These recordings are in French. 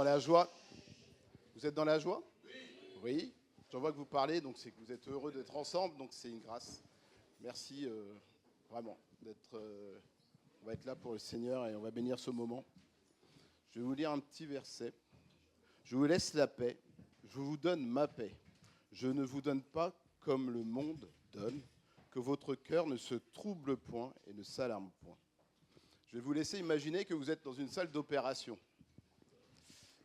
dans la joie? Vous êtes dans la joie? Oui. J'en vois que vous parlez, donc c'est que vous êtes heureux d'être ensemble, donc c'est une grâce. Merci vraiment d'être. On va être là pour le Seigneur et on va bénir ce moment. Je vais vous lire un petit verset. Je vous laisse la paix, je vous donne ma paix. Je ne vous donne pas comme le monde donne, que votre cœur ne se trouble point et ne s'alarme point. Je vais vous laisser imaginer que vous êtes dans une salle d'opération.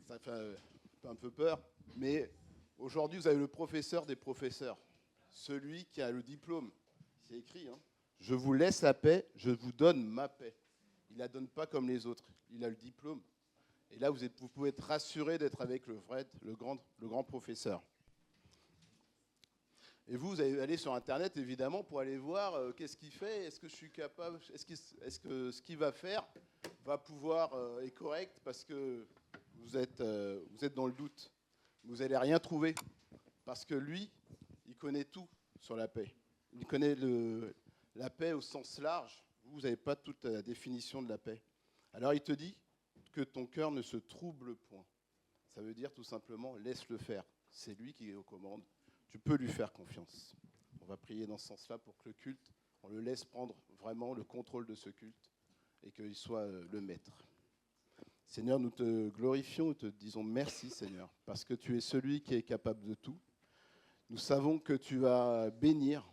Ça fait un peu peur, mais aujourd'hui vous avez le professeur des professeurs, celui qui a le diplôme. C'est écrit, hein. Je vous laisse la paix, je vous donne ma paix. Il ne la donne pas comme les autres, il a le diplôme. Et là, vous pouvez être rassuré d'être avec le grand professeur. Et vous allez aller sur Internet, évidemment, pour aller voir qu'est-ce qu'il fait, est-ce que je suis capable, est-ce que ce qu'il va faire va pouvoir est correct, parce que vous êtes dans le doute. Vous n'allez rien trouver, parce que lui, il connaît tout sur la paix. Il connaît la paix au sens large. Vous n'avez pas toute la définition de la paix. Alors il te dit que ton cœur ne se trouble point. Ça veut dire tout simplement, laisse-le faire. C'est lui qui est aux commandes. Tu peux lui faire confiance. On va prier dans ce sens-là pour que le culte, on le laisse prendre vraiment le contrôle de ce culte et qu'il soit le maître. Seigneur, nous te glorifions, nous te disons merci, Seigneur, parce que tu es celui qui est capable de tout. Nous savons que tu vas bénir.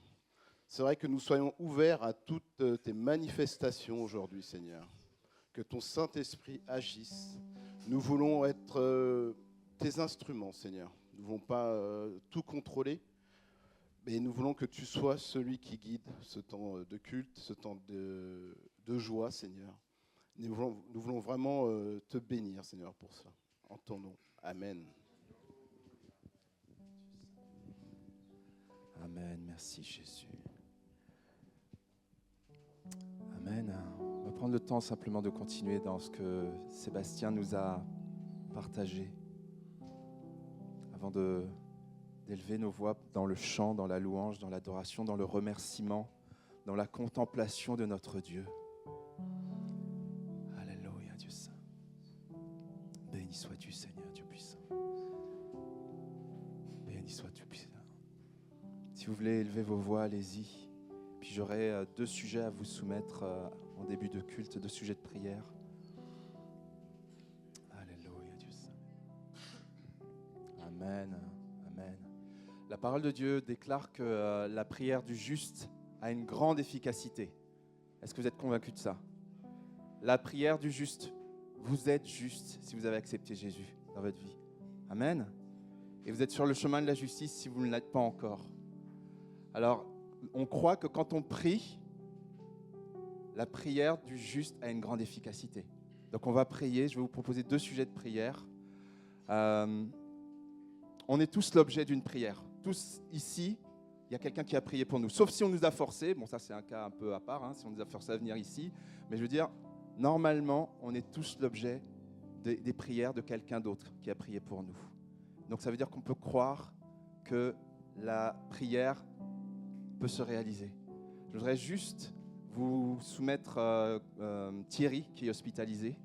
C'est vrai que nous soyons ouverts à toutes tes manifestations aujourd'hui, Seigneur. Que ton Saint-Esprit agisse. Nous voulons être tes instruments, Seigneur. Nous ne voulons pas tout contrôler, mais nous voulons que tu sois celui qui guide ce temps de culte, ce temps de joie, Seigneur. Nous voulons vraiment te bénir, Seigneur, pour cela. En ton nom. Amen. Amen. Merci, Jésus. Amen. On va prendre le temps simplement de continuer dans ce que Sébastien nous a partagé avant d'élever nos voix dans le chant, dans la louange, dans l'adoration, dans le remerciement, dans la contemplation de notre Dieu. Alléluia, Dieu saint. Béni sois-tu, Seigneur, Dieu puissant. Béni sois-tu, puissant. Si vous voulez élever vos voix, allez-y. Puis j'aurai 2 sujets à vous soumettre en début de culte, 2 sujets de prière. Alléluia, Dieu saint. Amen, amen. La parole de Dieu déclare que la prière du juste a une grande efficacité. Est-ce que vous êtes convaincus de ça? La prière du juste, vous êtes juste si vous avez accepté Jésus dans votre vie. Amen. Et vous êtes sur le chemin de la justice si vous ne l'êtes pas encore. Alors, on croit que quand on prie, la prière du juste a une grande efficacité. Donc on va prier, je vais vous proposer 2 sujets de prière. On est tous l'objet d'une prière. Tous ici, il y a quelqu'un qui a prié pour nous. Sauf si on nous a forcés, bon ça c'est un cas un peu à part, si on nous a forcés à venir ici. Mais je veux dire, normalement, on est tous l'objet des prières de quelqu'un d'autre qui a prié pour nous. Donc ça veut dire qu'on peut croire que la prière peut se réaliser. Je voudrais juste vous soumettre Thierry qui est hospitalisé.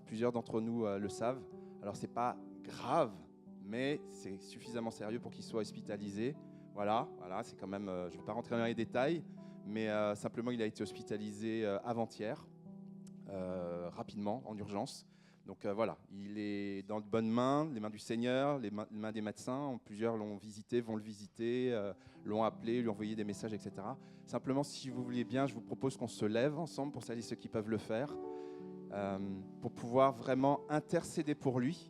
Plusieurs d'entre nous le savent. Alors c'est pas grave, mais c'est suffisamment sérieux pour qu'il soit hospitalisé. Voilà, c'est quand même. Je ne vais pas rentrer dans les détails, mais simplement il a été hospitalisé avant-hier, rapidement, en urgence. Donc voilà, il est dans de bonnes mains, les mains du Seigneur, les mains des médecins. Plusieurs l'ont visité, vont le visiter, l'ont appelé, lui ont envoyé des messages, etc. Simplement, si vous voulez bien, je vous propose qu'on se lève ensemble pour celles et ceux qui peuvent le faire, pour pouvoir vraiment intercéder pour lui.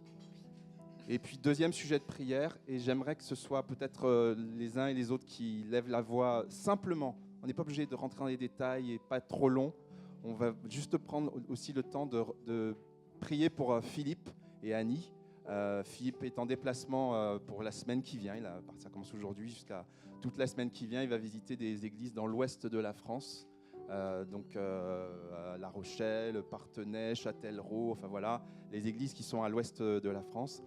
Et puis, 2e sujet de prière, et j'aimerais que ce soit peut-être les uns et les autres qui lèvent la voix simplement. On n'est pas obligé de rentrer dans les détails et pas être trop long. On va juste prendre aussi le temps de prier pour Philippe et Annie. Philippe est en déplacement pour la semaine qui vient. Ça commence aujourd'hui jusqu'à toute la semaine qui vient. Il va visiter des églises dans l'ouest de la France. Donc La Rochelle, Parthenay, Châtellerault, enfin voilà, les églises qui sont à l'ouest de la France.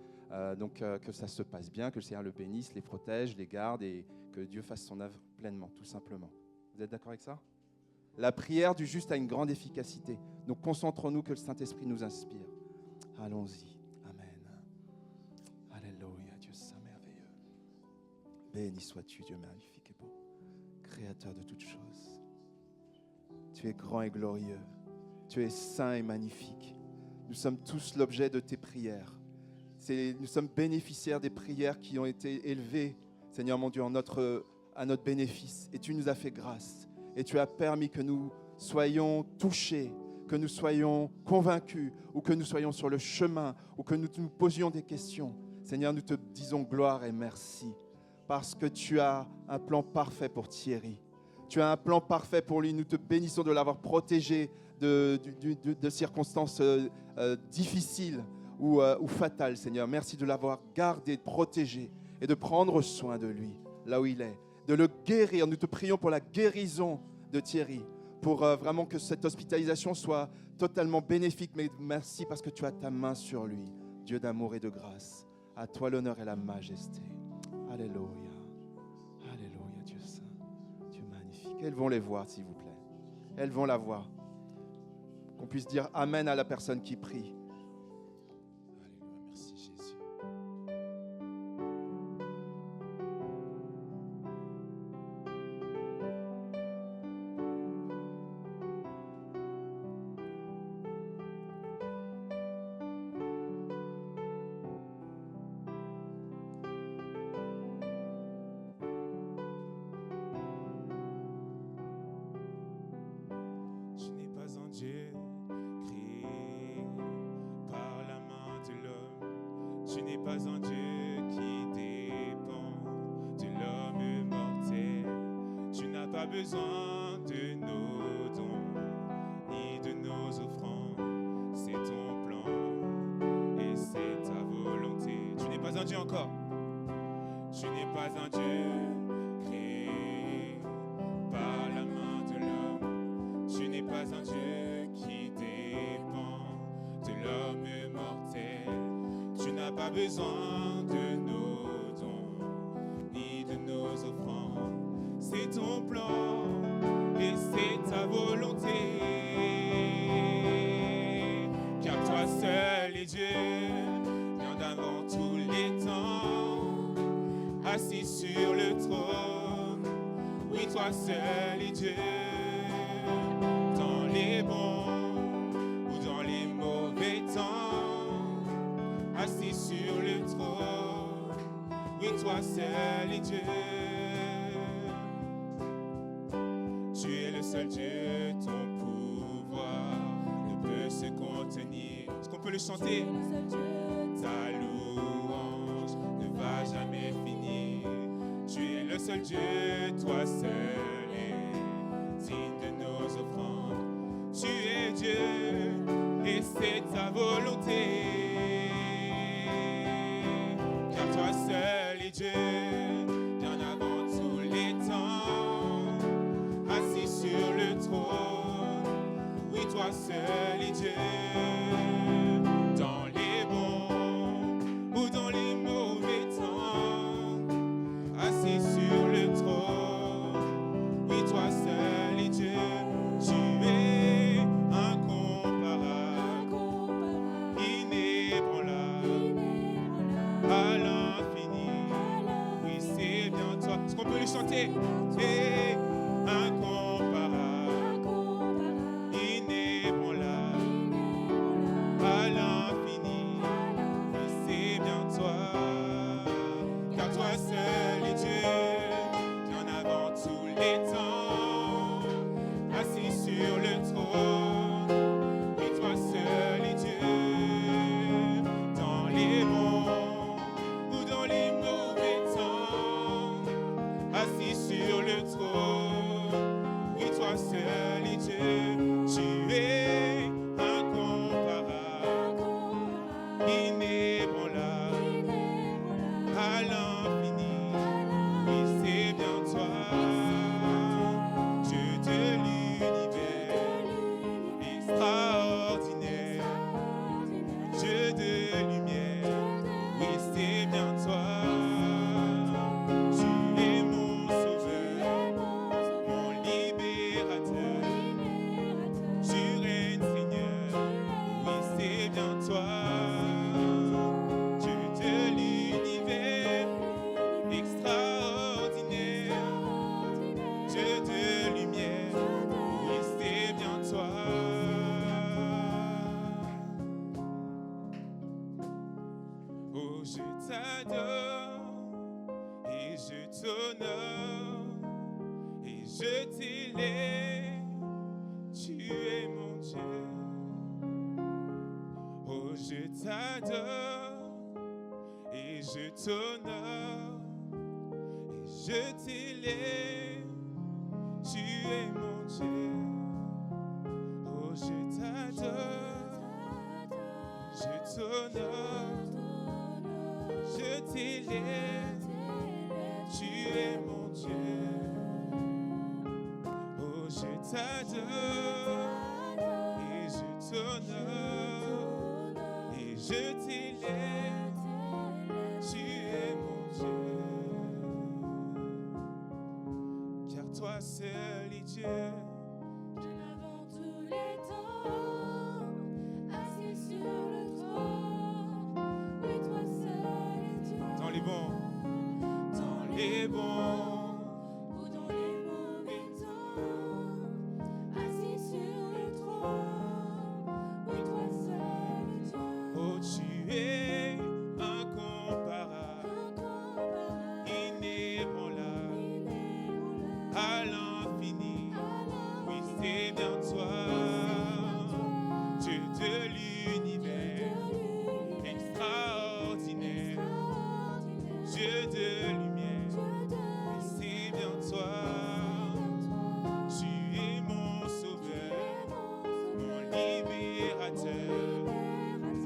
Donc que ça se passe bien, que le Seigneur le bénisse, les protège, les garde et que Dieu fasse son œuvre pleinement, tout simplement. Vous êtes d'accord avec ça? La prière du juste a une grande efficacité. Donc concentrons-nous que le Saint-Esprit nous inspire. Allons-y. Amen. Béni sois-tu, Dieu magnifique et beau, créateur de toutes choses. Tu es grand et glorieux. Tu es saint et magnifique. Nous sommes tous l'objet de tes prières. Nous sommes bénéficiaires des prières qui ont été élevées, Seigneur mon Dieu, à notre bénéfice. Et tu nous as fait grâce. Et tu as permis que nous soyons touchés, que nous soyons convaincus, ou que nous soyons sur le chemin, ou que nous nous posions des questions. Seigneur, nous te disons gloire et merci, parce que tu as un plan parfait pour Thierry. Tu as un plan parfait pour lui. Nous te bénissons de l'avoir protégé de circonstances difficiles ou fatales, Seigneur. Merci de l'avoir gardé, protégé et de prendre soin de lui, là où il est. De le guérir. Nous te prions pour la guérison de Thierry, pour vraiment que cette hospitalisation soit totalement bénéfique. Mais merci parce que tu as ta main sur lui, Dieu d'amour et de grâce. À toi l'honneur et la majesté. Alléluia. Alléluia, Dieu saint, Dieu magnifique. Elles vont les voir, s'il vous plaît. Elles vont la voir. Qu'on puisse dire Amen à la personne qui prie. Alléluia, merci Jésus. Tu n'es pas un Dieu créé par la main de l'homme. Tu n'es pas un Dieu qui dépend de l'homme mortel. Tu n'as pas besoin de nos dons ni de nos offrandes. C'est ton plan et c'est ta volonté. Tu n'es pas un Dieu encore. Tu n'es pas un Dieu créé par la main de l'homme. Tu n'es pas un Dieu qui dépend de l'homme mortel. Tu n'as pas besoin de nos dons ni de nos offrandes. C'est ton plan et c'est ta volonté. Car toi seul est Dieu, bien d'avant tous les temps, assis sur le trône. Oui, toi seul est Dieu. Dans les bons ou dans les mauvais temps, assis sur le trône, oui, toi seul est Dieu. Tu es le seul Dieu, ton pouvoir ne peut se contenir. Est-ce qu'on peut le chanter? Ta louange ne va jamais finir. Tu es le seul Dieu, toi seul est digne de nos offrandes. Tu es Dieu et c'est ta volonté. Car toi seul est Dieu, bien avant tous les temps, assis sur le trône. Oui, toi seul est Dieu. Dans les bons ou dans les mauvais temps, assis sur le trône. Oui, toi seul est Dieu. Tu es incomparable, inébranlable, à l'infini. Oui, c'est bien toi. Est-ce qu'on peut le chanter? Et incomparable, inébranlable, à l'infini. Oui, c'est bien toi. Car toi seul est Dieu, bien avant tous les temps, assis sur le trône. Et toi seul est Dieu, dans les bons ou dans les mauvais temps, assis sur le trône. je t'élève, tu es mon Dieu. Oh, je t'adore et je t'honore et je t'élève, tu es mon Dieu. Oh, je t'adore, je t'honore, je t'élève, tu es mon Dieu. Oh, je t'adore et je t'honore et je t'élève, tu es mon Dieu. Car toi seul est Dieu. Bien avant tous les temps, assis sur le trône, oui, toi seul est Dieu. Dans les bons, dans les bons. Ou dans les mauvais temps, assis sur le trône, oui, toi seul est Dieu. Oh, tu es incomparable, Incomparable, inébranlable, inébranlable, à l'infini. à Oui, l'infini. c'est bien toi, Dieu de l'univers, extraordinaire, Dieu de lumière. Oui, c'est bien toi, tu es mon sauveur, mon libérateur,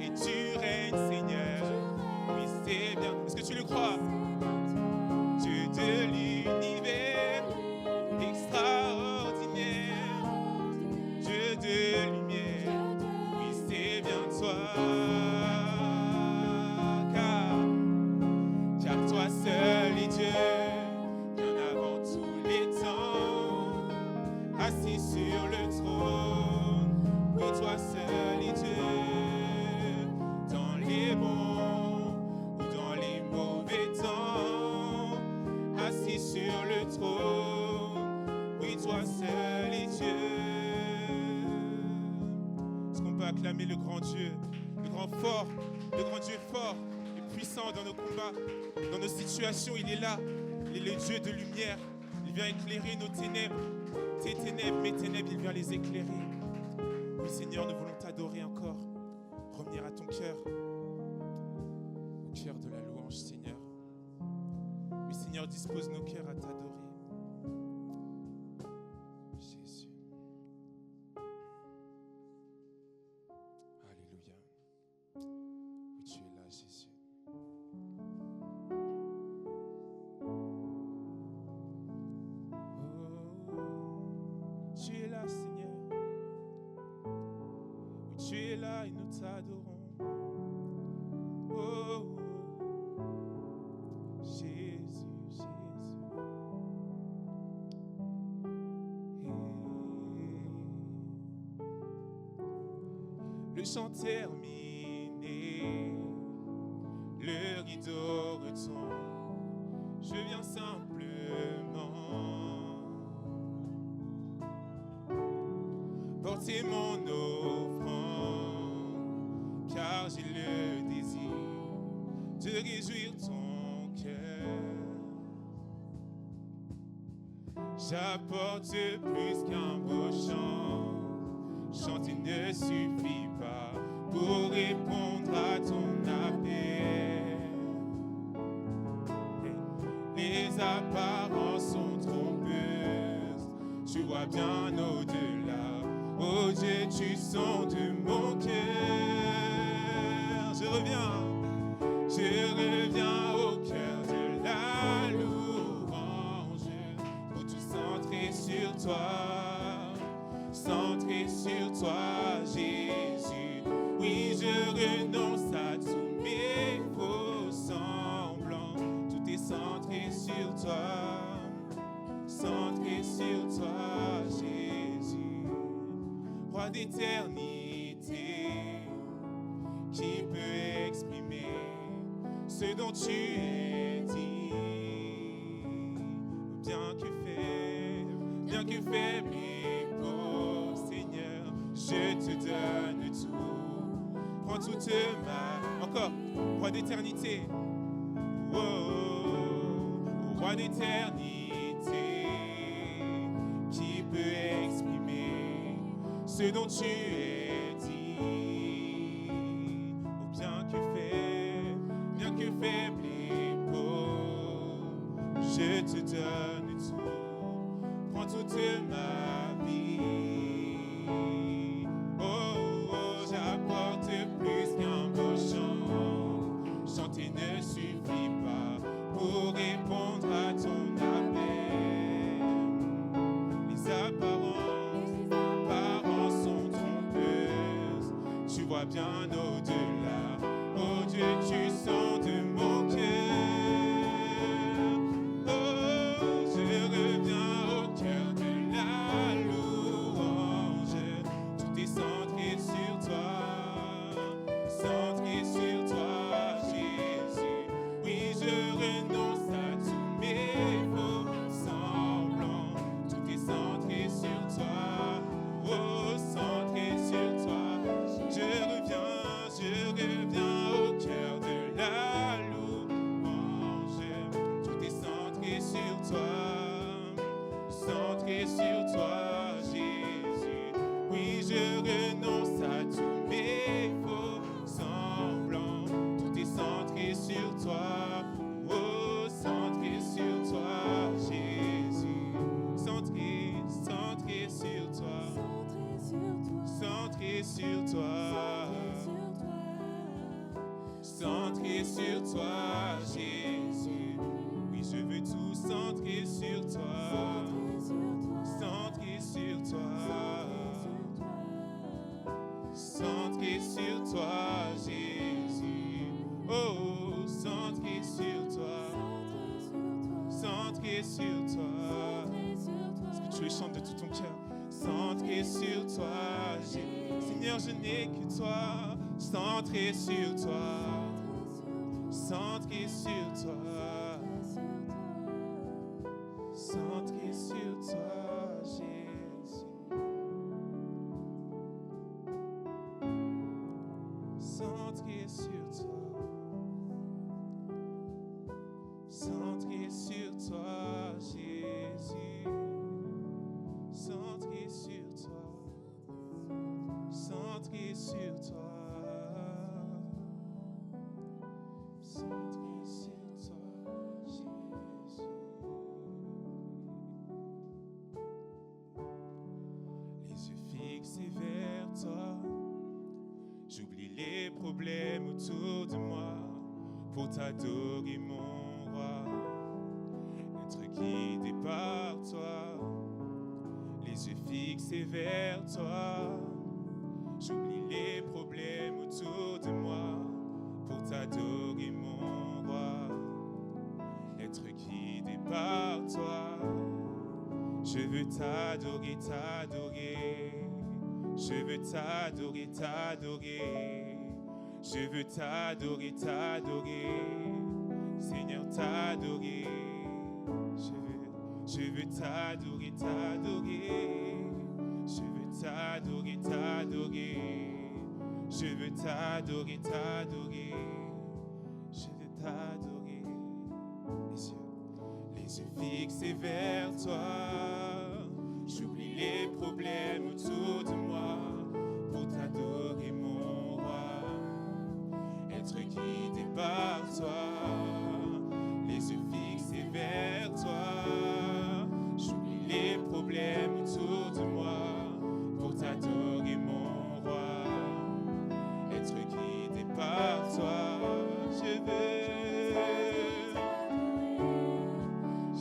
et tu règnes, Seigneur. Oui, c'est bien. Est-ce que tu le crois? Dieu de l'univers, extraordinaire, Dieu de lumière. Oui, c'est bien toi. Car toi seul est Dieu, bien avant tous les temps, assis sur le trône. Oui, toi seul est Dieu, dans les bons ou dans les mauvais temps, assis sur le trône. Oui, toi seul est Dieu. Est-ce qu'on peut acclamer le grand Dieu, le grand fort, le grand Dieu fort et puissant dans nos combats, dans nos situations? Il est là, il est le Dieu de lumière. Il vient éclairer nos ténèbres, tes ténèbres, mes ténèbres, il vient les éclairer. Oui, Seigneur, nous voulons t'adorer encore, revenir à ton cœur, au cœur de la louange, Seigneur. Oui, Seigneur, dispose nos cœurs à t'adorer. Jésus. Alléluia. Oui, tu es là, Jésus. Oh, tu es là, Seigneur. Oui, tu es là et nous t'adorons. Oh, Jésus, Jésus. Le chant terminé, le rideau retombe. Je viens simplement porter mon offrande, car j'ai le désir de réjouir ton cœur. J'apporte plus qu'un beau chant. Chanter ne suffit pas pour répondre à ton appel. Les apparences sont trompeuses, tu vois bien au-delà. Oh Dieu, tu sens de mon cœur. Je reviens au cœur de la louange, pour tout centrer sur toi, centrer sur toi, Jésus. Oui, je renonce à tous mes faux semblants. Tout est centré sur toi, centré sur toi, Jésus. Roi d'éternité, qui peut exprimer ce dont tu es dit? Bien que faible et pauvre, Seigneur, je te donne tout. Prends toute ma... Encore, roi d'éternité. Oh, roi d'éternité, ce dont tu es dit. Oh, bien que faible et pauvre, je te donne tout, prends toute ma vie. Oh, oh, j'apporte plus qu'un beau chant, chanter ne suffit pas pour répondre à ton appel. Les apparences sont trompeuses, tu vois bien au-delà. Oh Dieu, tu sens de mon cœur. Oh, je reviens au cœur de la louange. Tout est centré sur toi, centré sur toi, Jésus. Oui, je renonce à tous mes faux semblants. Tout est centré sur toi, oh, centré sur toi. Je reviens au cœur de la louange. Tout est centré sur toi, Jésus. Oui, je renonce à tous mes faux semblants. Tout est centré sur toi, oh, centré sur toi, Jésus. Centré sur toi, centré sur toi. Centré sur toi, Jésus. Oui, je veux tout centrer sur toi. Centré sur toi. Centré sur toi, Jésus. Oh, centré sur toi. Centré sur toi. Est-ce que tu le chantes de tout ton cœur? Centré sur toi, Jésus. Seigneur, je n'ai que toi. Centré sur toi. Centré sur toi, centré sur toi, Jésus. Centré sur toi, centré sur toi, Jésus. Centré sur toi, centré sur toi. Centré sur toi, Jésus. Les yeux fixés vers toi, j'oublie les problèmes autour de moi pour t'adorer, mon roi. Être guidé par toi, les yeux fixés vers toi, j'oublie les problèmes autour de moi pour t'adorer, mon roi, être guidé par toi. Je veux t'adorer, t'adorer. Je veux t'adorer, t'adorer. Je veux t'adorer, t'adorer. Seigneur, t'adorer. Je veux t'adorer, t'adorer. Je veux t'adorer, t'adorer. Je veux t'adorer, t'adorer. Je veux t'adorer. Les yeux fixés vers toi. J'oublie les problèmes autour de moi pour t'adorer, mon roi. Être guidé par toi. Les yeux fixés vers toi. J'oublie les problèmes autour de moi pour t'adorer, mon roi. Être guidé par toi, je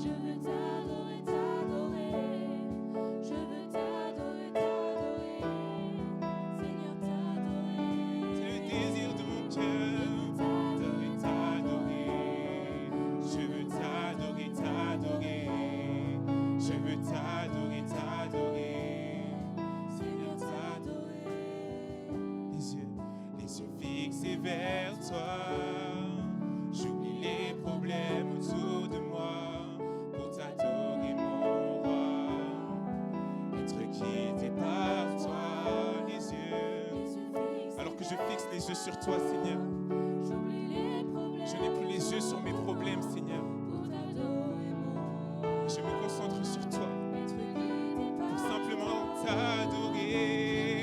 veux t'adorer, t'adorer. Je veux t'adorer, t'adorer. Seigneur, t'adorer. c'est le désir de mon cœur. T'adorer, t'adorer. Je veux t'adorer, t'adorer. Je veux t'adorer, t'adorer. Seigneur, t'adorer. Les yeux fixés vers toi. J'oublie les problèmes autour de moi pour t'adorer, mon roi. Être guidé par toi, les yeux. Alors que je fixe les yeux sur toi, Seigneur, J'oublie les problèmes. je n'ai plus les yeux sur mes problèmes, Seigneur. Pour t'adorer, mon roi. Je me concentre sur toi Être guidé par pour simplement t'adorer.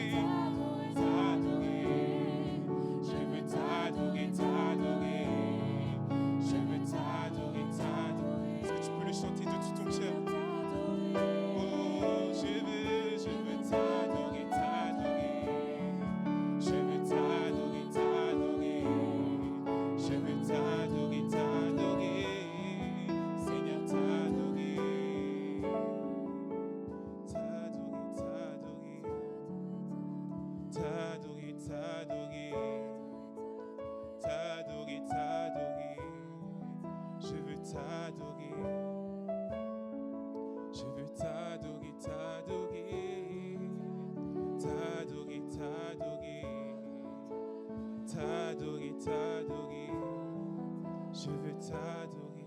t'adorer.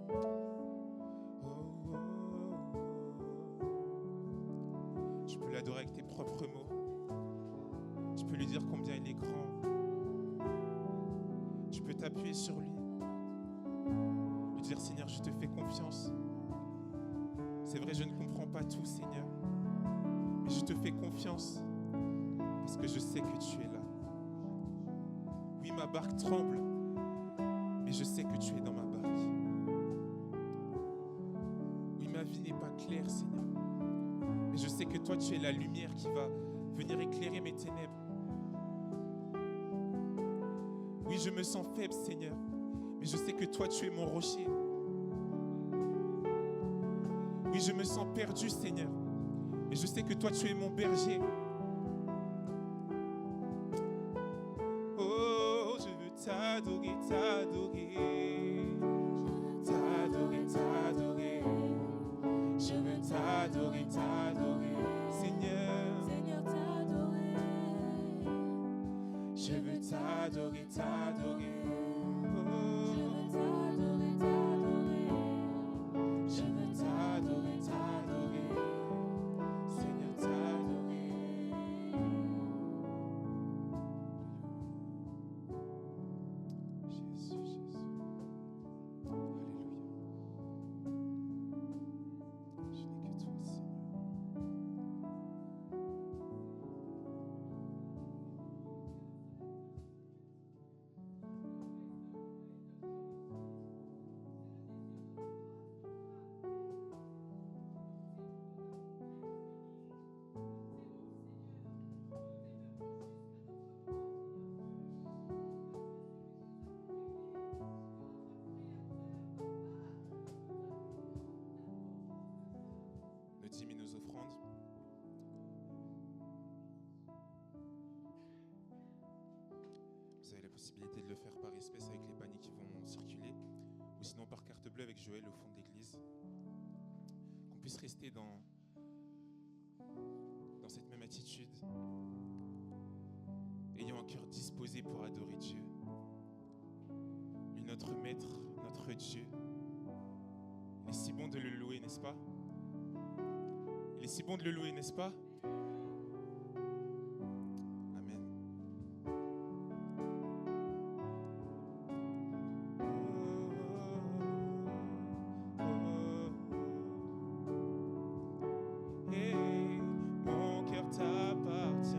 Oh, oh, oh. Tu peux l'adorer avec tes propres mots. Tu peux lui dire combien il est grand. Tu peux t'appuyer sur lui. Lui dire, Seigneur, je te fais confiance. C'est vrai, je ne comprends pas tout, Seigneur. Mais je te fais confiance parce que je sais que tu es là. Oui, ma barque tremble, mais je sais que tu es dans ma barque. Oui, ma vie n'est pas claire, Seigneur. Mais je sais que toi, tu es la lumière qui va venir éclairer mes ténèbres. Oui, je me sens faible, Seigneur, mais je sais que toi, tu es mon rocher. Oui, je me sens perdu, Seigneur, mais je sais que toi, tu es mon berger. Oh, je veux t'adorer, t'adorer. T'adorer, t'adorer. Je veux t'adorer, t'adorer. Seigneur, Seigneur, t'adorer. je veux t'adorer, t'adorer. Je Oh, veux t'adorer, t'adorer. je veux t'adorer, t'adorer. Seigneur, t'adorer. Jésus, Jésus. Alléluia. Je n'ai que toi, Seigneur. Nos dîmes et nos offrandes. Vous avez la possibilité de le faire par espèce avec les paniers qui vont circuler, ou sinon par carte bleue avec Joël au fond de l'église. Qu'on puisse rester dans cette même attitude, ayant un cœur disposé pour adorer Dieu. Lui, notre Maître, notre Dieu. Il est si bon de le louer, n'est-ce pas? Il est si bon de le louer, n'est-ce pas? Amen. Et mon cœur t'appartient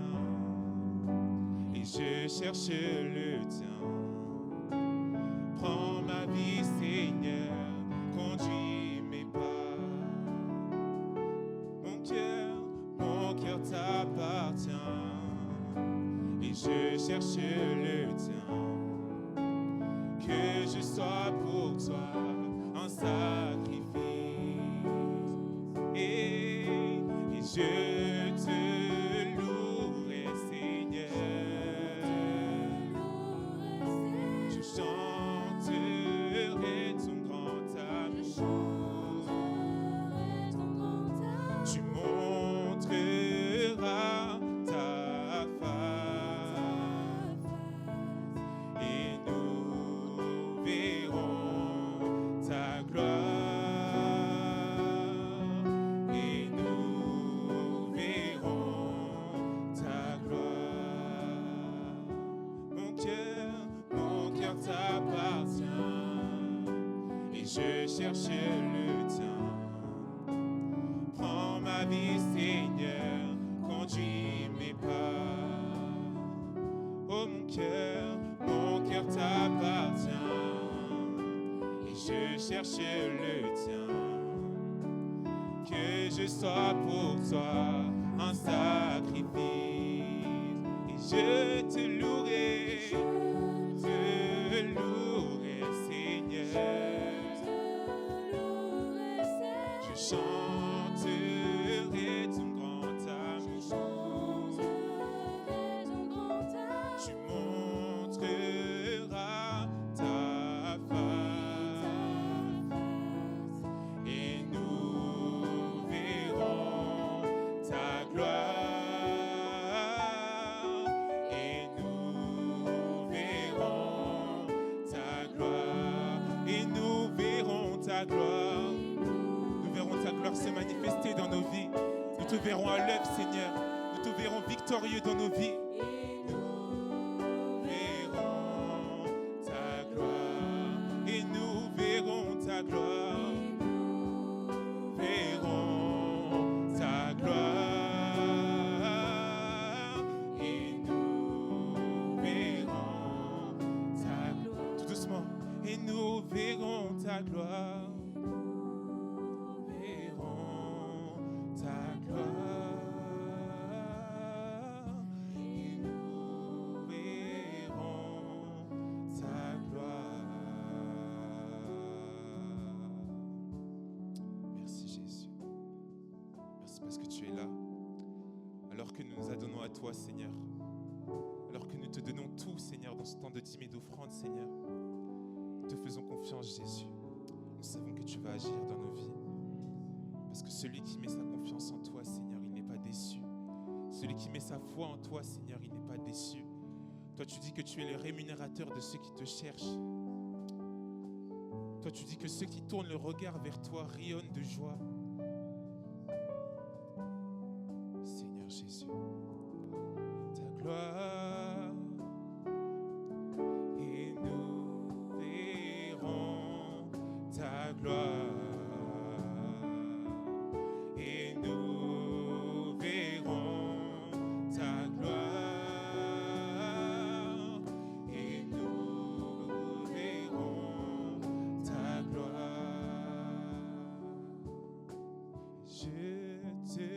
et je cherche le tien. Prends ma vie, Seigneur, conduis mes pas. Mon cœur t'appartient et je cherche le tien. Que je sois pour toi un sacrifice et je te louerai, Seigneur. Je chanterai ton grand amour. Tu montreras ta face et nous verrons ta gloire et nous verrons ta gloire. Mon cœur t'appartient et je cherche le tien. Prends ma vie, Seigneur, conduis mes pas. Oh mon cœur t'appartient et je cherche le tien. Que je sois pour toi un sacrifice et je te louerai, Seigneur. Je chanterai ton grand amour. Tu montreras ta face et nous verrons ta gloire verrons à l'œuvre, Seigneur. Nous te verrons victorieux dans nos vies. Et nous verrons ta gloire. Verrons ta gloire. Et nous verrons ta gloire. Tout doucement. Et nous verrons ta gloire. Toi, Seigneur, alors que nous te donnons tout, Seigneur, dans ce temps de dîme et d'offrande, Seigneur, nous te faisons confiance, Jésus. Nous savons que tu vas agir dans nos vies, parce que celui qui met sa confiance en toi, Seigneur, il n'est pas déçu. Celui qui met sa foi en toi, Seigneur, il n'est pas déçu. Toi, tu dis que tu es le rémunérateur de ceux qui te cherchent. Toi, tu dis que ceux qui tournent le regard vers toi rayonnent de joie. Seigneur Jésus, gloire, et nous verrons ta gloire, et nous verrons ta gloire, et nous verrons ta gloire. Je te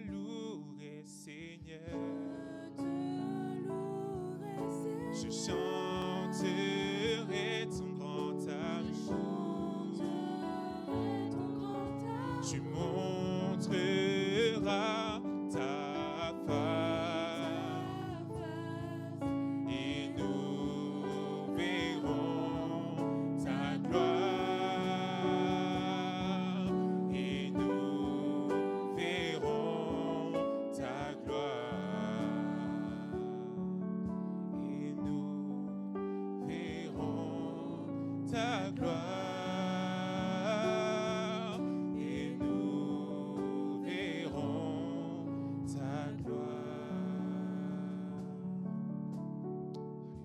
louerai, Seigneur. Je chanterai ton grand amour. Tu montreras ta face et nous verrons ta gloire et nous verrons ta gloire. Ta gloire, et nous verrons ta gloire.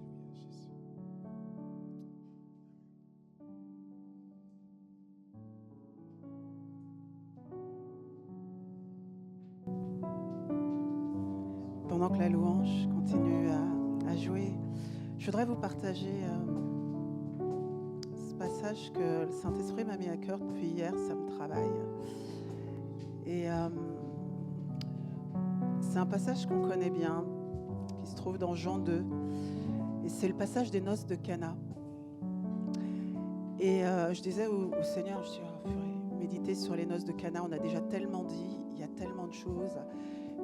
Alléluia, Jésus. Pendant que la louange continue à jouer, je voudrais vous partager ce passage que le Saint-Esprit m'a mis à cœur depuis hier, ça me travaille. Et c'est un passage qu'on connaît bien, qui se trouve dans Jean 2. Et c'est le passage des noces de Cana. Et je disais au Seigneur, je dis, oh, purée, méditer sur les noces de Cana, on a déjà tellement dit, il y a tellement de choses.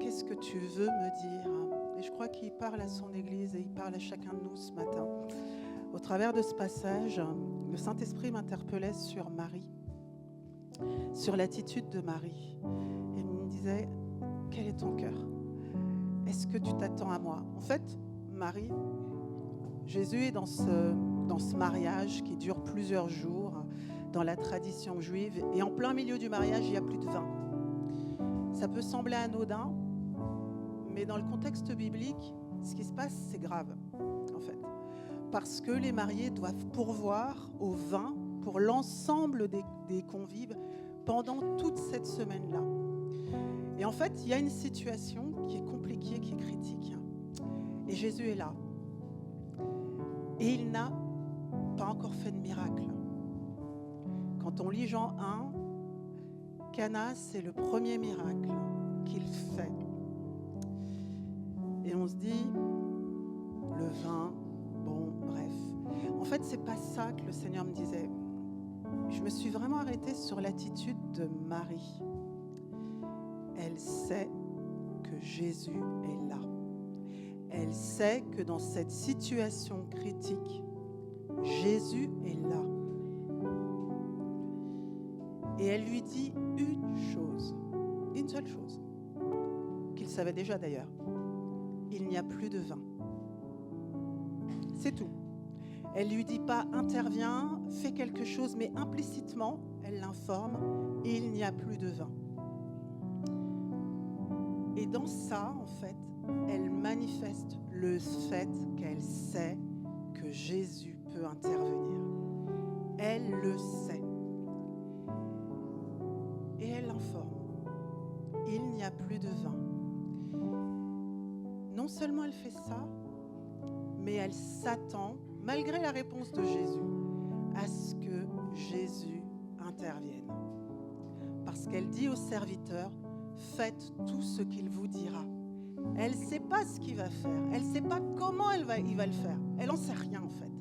Qu'est-ce que tu veux me dire ? Et je crois qu'il parle à son Église et il parle à chacun de nous ce matin. Au travers de ce passage, le Saint-Esprit m'interpellait sur Marie, sur l'attitude de Marie. Et il me disait, quel est ton cœur ? Est-ce que tu t'attends à moi ? En fait, Marie, Jésus est dans ce mariage qui dure plusieurs jours dans la tradition juive. Et en plein milieu du mariage, il y a plus de vin. Ça peut sembler anodin, mais dans le contexte biblique, ce qui se passe, c'est grave, en fait. Parce que les mariés doivent pourvoir au vin pour l'ensemble des convives pendant toute cette semaine-là. Et en fait, il y a une situation qui est compliquée, qui est critique. Et Jésus est là. Et il n'a pas encore fait de miracle. Quand on lit Jean 1, Cana, c'est le premier miracle qu'il fait. Et on se dit, le vin, bon, bref. En fait, c'est pas ça que le Seigneur me disait. Je me suis vraiment arrêtée sur l'attitude de Marie. Elle sait que Jésus est là. Elle sait que dans cette situation critique, Jésus est là. Et elle lui dit une chose, une seule chose, qu'il savait déjà d'ailleurs. Il n'y a plus de vin. C'est tout. Elle ne lui dit pas « interviens, fais quelque chose », mais implicitement, elle l'informe « il n'y a plus de vin ». Et dans ça, en fait, elle manifeste le fait qu'elle sait que Jésus peut intervenir. Elle le sait. Et elle l'informe. Il n'y a plus de vin. Non seulement elle fait ça, mais elle s'attend, malgré la réponse de Jésus, à ce que Jésus intervienne. Parce qu'elle dit au serviteur, faites tout ce qu'il vous dira. Elle ne sait pas ce qu'il va faire. Elle ne sait pas comment il va le faire. Elle n'en sait rien en fait.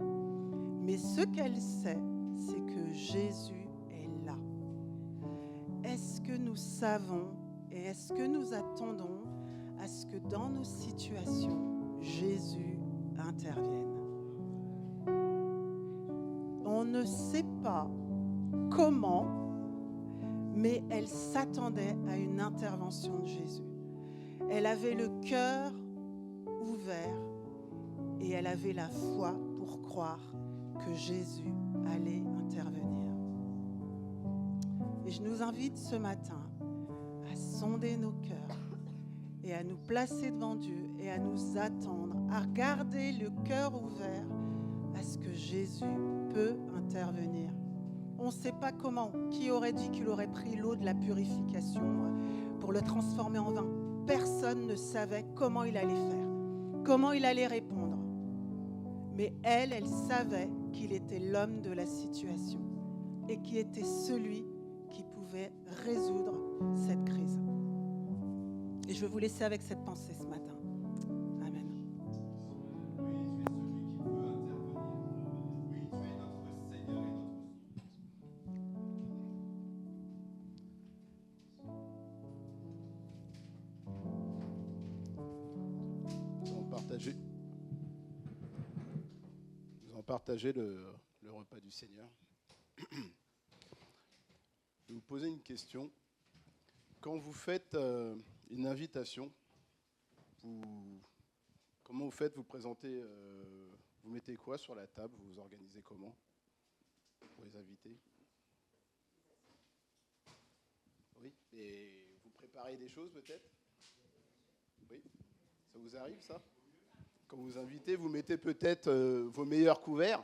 Mais ce qu'elle sait, c'est que Jésus est là. Est-ce que nous savons et est-ce que nous attendons à ce que dans nos situations, Jésus intervienne? On ne sait pas comment, mais elle s'attendait à une intervention de Jésus. Elle avait le cœur ouvert et elle avait la foi pour croire que Jésus allait intervenir. Et je nous invite ce matin à sonder nos cœurs et à nous placer devant Dieu et à nous attendre, à garder le cœur ouvert à ce que Jésus peut intervenir. On ne sait pas comment. Qui aurait dit qu'il aurait pris l'eau de la purification pour le transformer en vin? Personne ne savait comment il allait faire, comment il allait répondre. Mais elle savait qu'il était l'homme de la situation et qu'il était celui qui pouvait résoudre cette crise. Et je vais vous laisser avec cette pensée ce matin. Amen. Nous allons partager le repas du Seigneur. Je vais vous poser une question. Quand vous faites une invitation, comment vous faites? Vous présentez, vous mettez quoi sur la table? Vous vous organisez comment pour les invités? Oui. Et vous préparez des choses peut-être? Oui. Ça vous arrive ça? Quand vous invitez, vous mettez peut-être vos meilleurs couverts,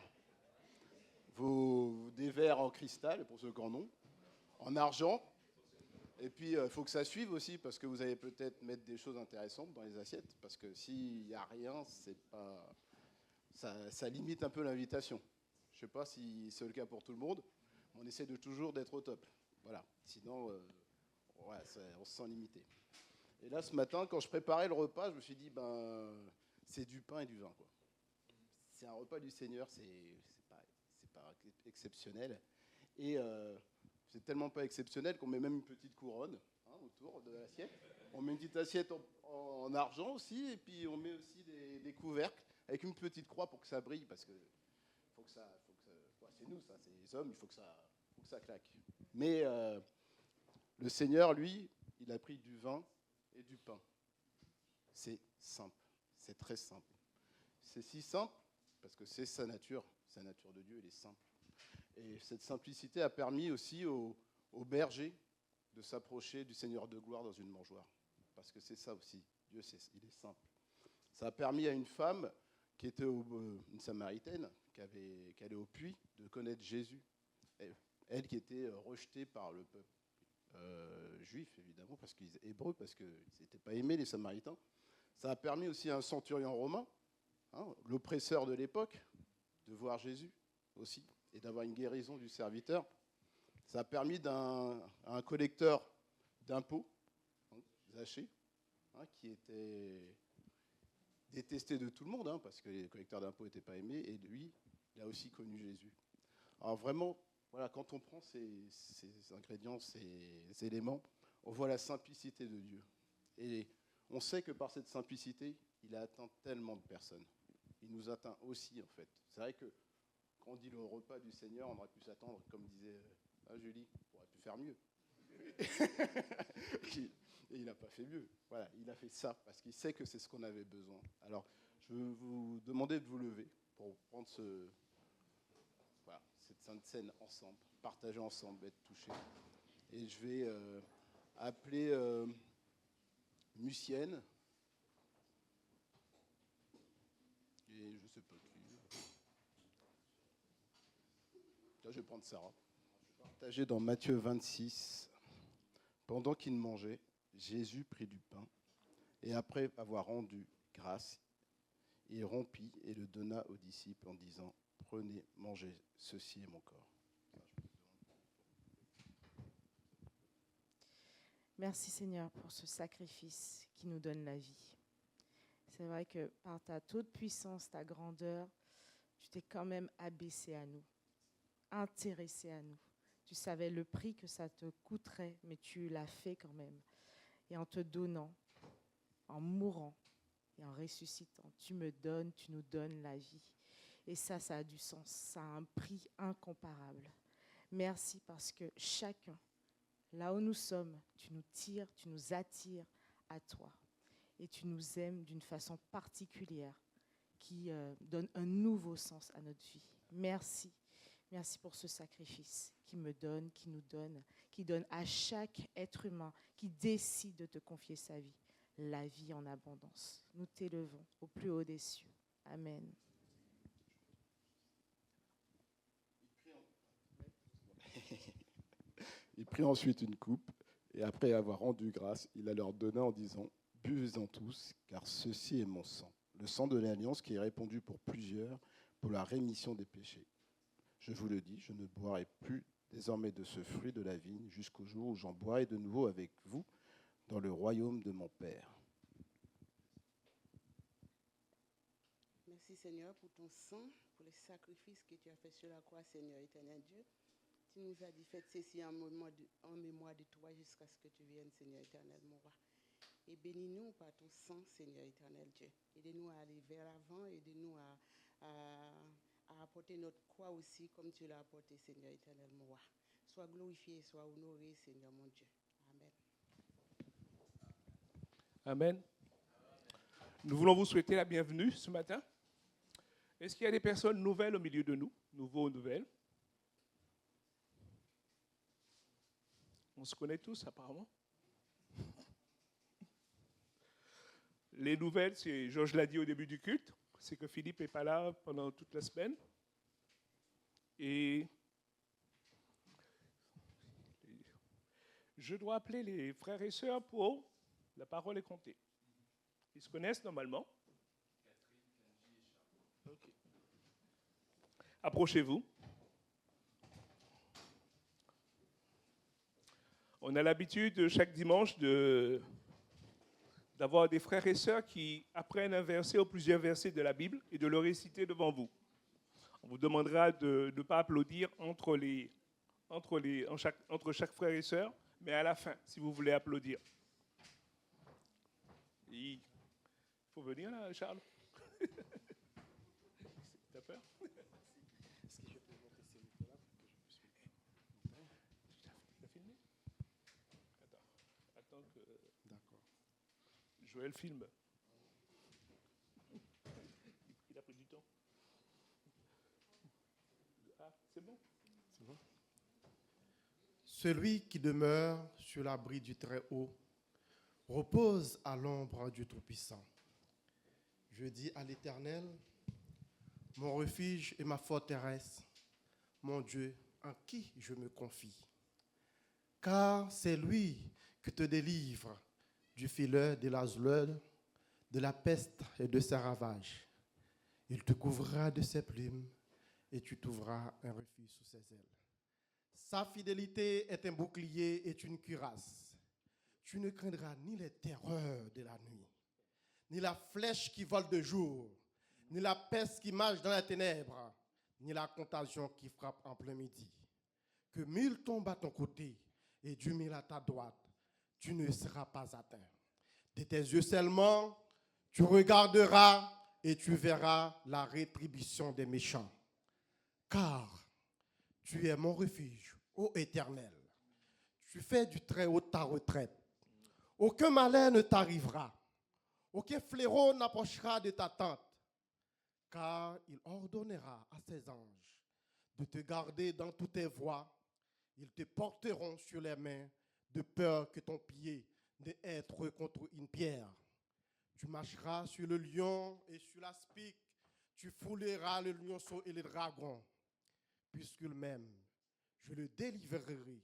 des verres en cristal, pour ceux qui en ont, en argent. Et puis, il faut que ça suive aussi, parce que vous allez peut-être mettre des choses intéressantes dans les assiettes, parce que s'il n'y a rien, c'est pas, ça limite un peu l'invitation. Je ne sais pas si c'est le cas pour tout le monde, mais on essaie de toujours d'être au top. Voilà. Sinon, ouais, on se sent limité. Et là, ce matin, quand je préparais le repas, je me suis dit, c'est du pain et du vin, quoi. C'est un repas du Seigneur, c'est pas exceptionnel. Et c'est tellement pas exceptionnel qu'on met même une petite couronne autour de l'assiette. On met une petite assiette en argent aussi, et puis on met aussi des couvercles avec une petite croix pour que ça brille, parce que c'est nous, ça, c'est les hommes, il faut que ça claque. Mais le Seigneur, lui, il a pris du vin et du pain. C'est simple, c'est très simple. C'est si simple parce que c'est sa nature de Dieu, il est simple. Et cette simplicité a permis aussi aux bergers de s'approcher du Seigneur de gloire dans une mangeoire. Parce que c'est ça aussi, Dieu, il est simple. Ça a permis à une femme qui était une Samaritaine, qui allait au puits, de connaître Jésus. Elle qui était rejetée par le peuple juif, évidemment, parce qu'ils étaient hébreux, parce qu'ils n'étaient pas aimés, les Samaritains. Ça a permis aussi à un centurion romain, l'oppresseur de l'époque, de voir Jésus aussi, et d'avoir une guérison du serviteur. Ça a permis à un collecteur d'impôts, Zachée, qui était détesté de tout le monde, parce que les collecteurs d'impôts n'étaient pas aimés, et lui, il a aussi connu Jésus. Alors vraiment, voilà, quand on prend ces ingrédients, ces éléments, on voit la simplicité de Dieu. Et on sait que par cette simplicité, il a atteint tellement de personnes. Il nous atteint aussi, en fait. C'est vrai que quand on dit le repas du Seigneur, on aurait pu s'attendre, comme disait Julie, on aurait pu faire mieux. Et il n'a pas fait mieux. Voilà, il a fait ça, parce qu'il sait que c'est ce qu'on avait besoin. Alors, je veux vous demander de vous lever pour prendre cette sainte scène ensemble, partager ensemble, être touchés. Et je vais appeler Musienne. Et je sais pas qui. Là, je vais prendre Sarah. Partagé dans Matthieu 26. Pendant qu'il mangeait, Jésus prit du pain et après avoir rendu grâce, il rompit et le donna aux disciples en disant « Prenez, mangez, ceci est mon corps. » Merci Seigneur pour ce sacrifice qui nous donne la vie. C'est vrai que par ta toute puissance, ta grandeur, tu t'es quand même abaissé à nous, intéressé à nous. Tu savais le prix que ça te coûterait, mais tu l'as fait quand même. Et en te donnant, en mourant et en ressuscitant, tu nous donnes la vie. Et ça a du sens, ça a un prix incomparable. Merci parce que chacun, là où nous sommes, tu nous tires, tu nous attires à toi. Et tu nous aimes d'une façon particulière qui donne un nouveau sens à notre vie. Merci. Merci pour ce sacrifice qui me donne, qui nous donne, qui donne à chaque être humain qui décide de te confier sa vie, la vie en abondance. Nous t'élevons au plus haut des cieux. Amen. Il prit ensuite une coupe et après avoir rendu grâce, il la leur donna en disant « Buvez-en tous, car ceci est mon sang, le sang de l'alliance qui est répandu pour plusieurs pour la rémission des péchés. Je vous le dis, je ne boirai plus désormais de ce fruit de la vigne jusqu'au jour où j'en boirai de nouveau avec vous dans le royaume de mon Père. » Merci Seigneur pour ton sang, pour le sacrifice que tu as fait sur la croix, Seigneur éternel Dieu. Tu nous as dit, faites ceci en mémoire de toi jusqu'à ce que tu viennes, Seigneur éternel, mon roi. Et bénis-nous par ton sang, Seigneur éternel Dieu. Aidez-nous à aller vers l'avant, aidez-nous à apporter notre croix aussi comme tu l'as apporté, Seigneur éternel, mon roi. Sois glorifié, sois honoré, Seigneur mon Dieu. Amen. Amen. Nous voulons vous souhaiter la bienvenue ce matin. Est-ce qu'il y a des personnes nouvelles au milieu de nous, nouveaux ou nouvelles? On se connaît tous apparemment. Les nouvelles, c'est, Georges l'a dit au début du culte, c'est que Philippe n'est pas là pendant toute la semaine. Et je dois appeler les frères et sœurs pour la parole est comptée. Ils se connaissent normalement. Okay. Approchez-vous. On a l'habitude chaque dimanche d'avoir des frères et sœurs qui apprennent un verset ou plusieurs versets de la Bible et de le réciter devant vous. On vous demandera de ne pas applaudir entre chaque frère et sœur, mais à la fin, si vous voulez applaudir. Il faut venir là, Charles. T'as peur? Est-ce que je peux monter ces micros-là pour que je puisse filmer? T'as filmé? Attends que Joël filme. Il a pris du temps. Ah, c'est bon? C'est bon. Celui qui demeure sur l'abri du Très-Haut repose à l'ombre du Tout-Puissant. Je dis à l'Éternel, mon refuge et ma forteresse, mon Dieu, en qui je me confie. Car c'est lui qui te délivre du filet de l'azuleur, de la peste et de ses ravages. Il te couvrira de ses plumes et tu trouveras un refuge sous ses ailes. Sa fidélité est un bouclier et une cuirasse. Tu ne craindras ni les terreurs de la nuit, ni la flèche qui vole de jour, ni la peste qui marche dans les ténèbres, ni la contagion qui frappe en plein midi. Que 1000 tombent à ton côté et 10 000 à ta droite, tu ne seras pas atteint. De tes yeux seulement, tu regarderas et tu verras la rétribution des méchants. Car tu es mon refuge, ô Éternel. Tu fais du Très-Haut ta retraite. Aucun malheur ne t'arrivera. Aucun fléau n'approchera de ta tente. Car il ordonnera à ses anges de te garder dans toutes tes voies. Ils te porteront sur les mains de peur que ton pied d'être contre une pierre. Tu marcheras sur le lion et sur l'aspic. Tu fouleras le lionceau et le dragon. Puisqu'il m'aime, je le délivrerai.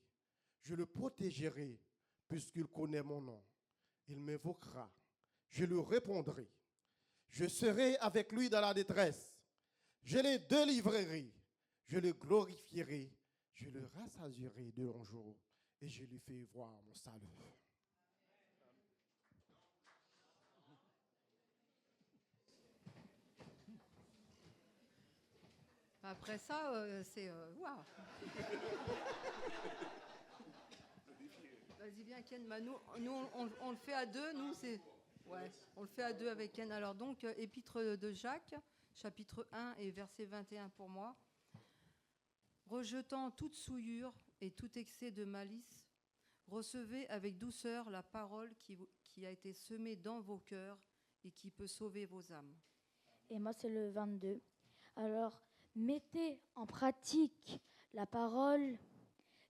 Je le protégerai, puisqu'il connaît mon nom. Il m'évoquera. Je lui répondrai. Je serai avec lui dans la détresse. Je le délivrerai. Je le glorifierai. Je le rassasierai de longs jours. Et je lui fais voir mon salut. Après ça, c'est... Waouh. Vas-y bien Ken, bah, nous on le fait à deux, nous c'est... Ouais, on le fait à deux avec Ken. Alors donc, épître de Jacques, chapitre 1 et verset 21 pour moi. Rejetant toute souillure et tout excès de malice, recevez avec douceur la parole qui a été semée dans vos cœurs et qui peut sauver vos âmes. Et moi, c'est le 22. Alors, mettez en pratique la parole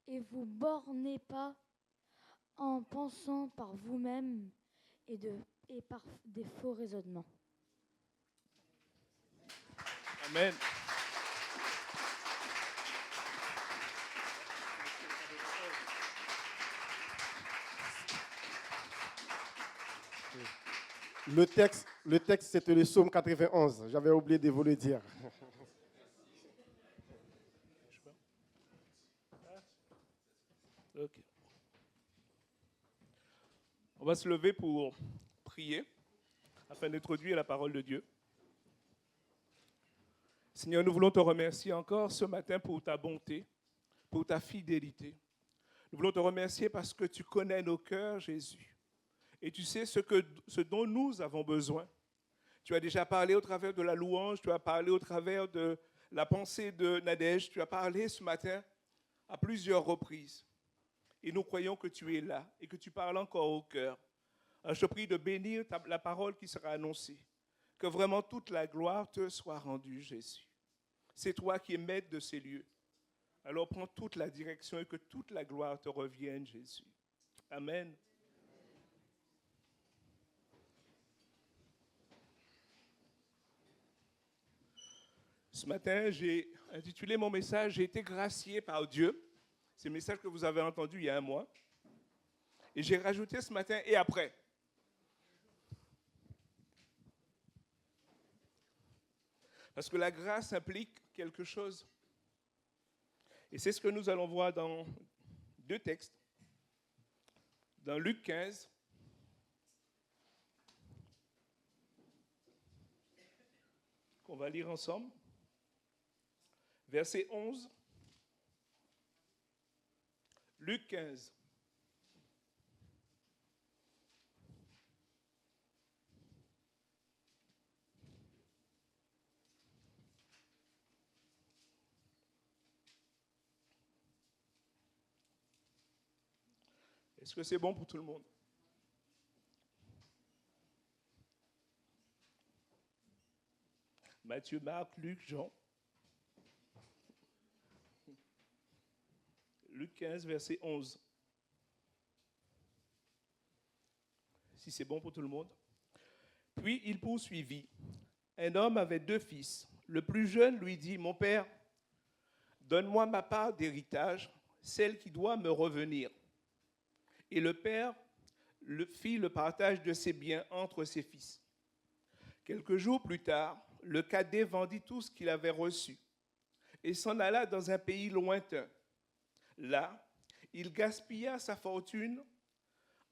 et vous bornez pas en pensant par vous-même et par des faux raisonnements. Amen. Le texte, c'était le psaume 91. J'avais oublié de vous le dire. Ok. On va se lever pour prier afin d'introduire la parole de Dieu. Seigneur, nous voulons te remercier encore ce matin pour ta bonté, pour ta fidélité. Nous voulons te remercier parce que tu connais nos cœurs, Jésus. Et tu sais ce dont nous avons besoin. Tu as déjà parlé au travers de la louange, tu as parlé au travers de la pensée de Nadège, tu as parlé ce matin à plusieurs reprises. Et nous croyons que tu es là et que tu parles encore au cœur. Alors, je te prie de bénir la parole qui sera annoncée. Que vraiment toute la gloire te soit rendue, Jésus. C'est toi qui es maître de ces lieux. Alors prends toute la direction et que toute la gloire te revienne, Jésus. Amen. Ce matin, j'ai intitulé mon message « J'ai été gracié par Dieu ». C'est le message que vous avez entendu il y a un mois. Et j'ai rajouté ce matin « Et après ». Parce que la grâce implique quelque chose. Et c'est ce que nous allons voir dans deux textes. Dans Luc 15, qu'on va lire ensemble. Verset 11. Luc 15. Est-ce que c'est bon pour tout le monde? Matthieu, Marc, Luc, Jean. Luc 15, verset 11. Si c'est bon pour tout le monde. Puis il poursuivit. Un homme avait 2 fils. Le plus jeune lui dit, « Mon père, donne-moi ma part d'héritage, celle qui doit me revenir. » Et le père fit le partage de ses biens entre ses fils. Quelques jours plus tard, le cadet vendit tout ce qu'il avait reçu et s'en alla dans un pays lointain. Là, il gaspilla sa fortune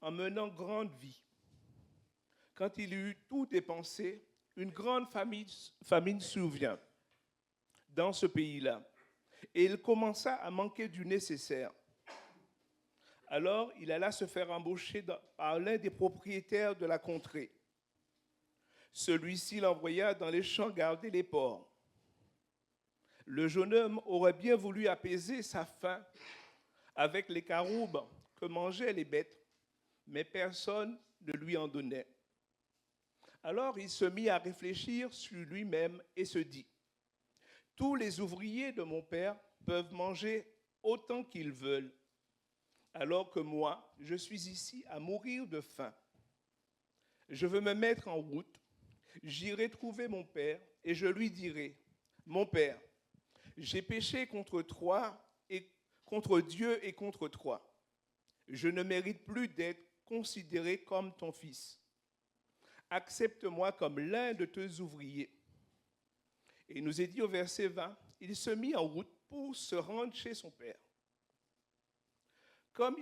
en menant grande vie. Quand il eut tout dépensé, une grande famine survint dans ce pays-là, et il commença à manquer du nécessaire. Alors, il alla se faire embaucher par l'un des propriétaires de la contrée. Celui-ci l'envoya dans les champs garder les porcs. Le jeune homme aurait bien voulu apaiser sa faim avec les caroubes que mangeaient les bêtes, mais personne ne lui en donnait. Alors il se mit à réfléchir sur lui-même et se dit, « Tous les ouvriers de mon père peuvent manger autant qu'ils veulent, alors que moi, je suis ici à mourir de faim. Je veux me mettre en route, j'irai trouver mon père et je lui dirai, mon père, j'ai péché contre toi et contre Dieu et contre toi. Je ne mérite plus d'être considéré comme ton fils. Accepte-moi comme l'un de tes ouvriers. Et il nous est dit au verset 20, il se mit en route pour se rendre chez son père. Comme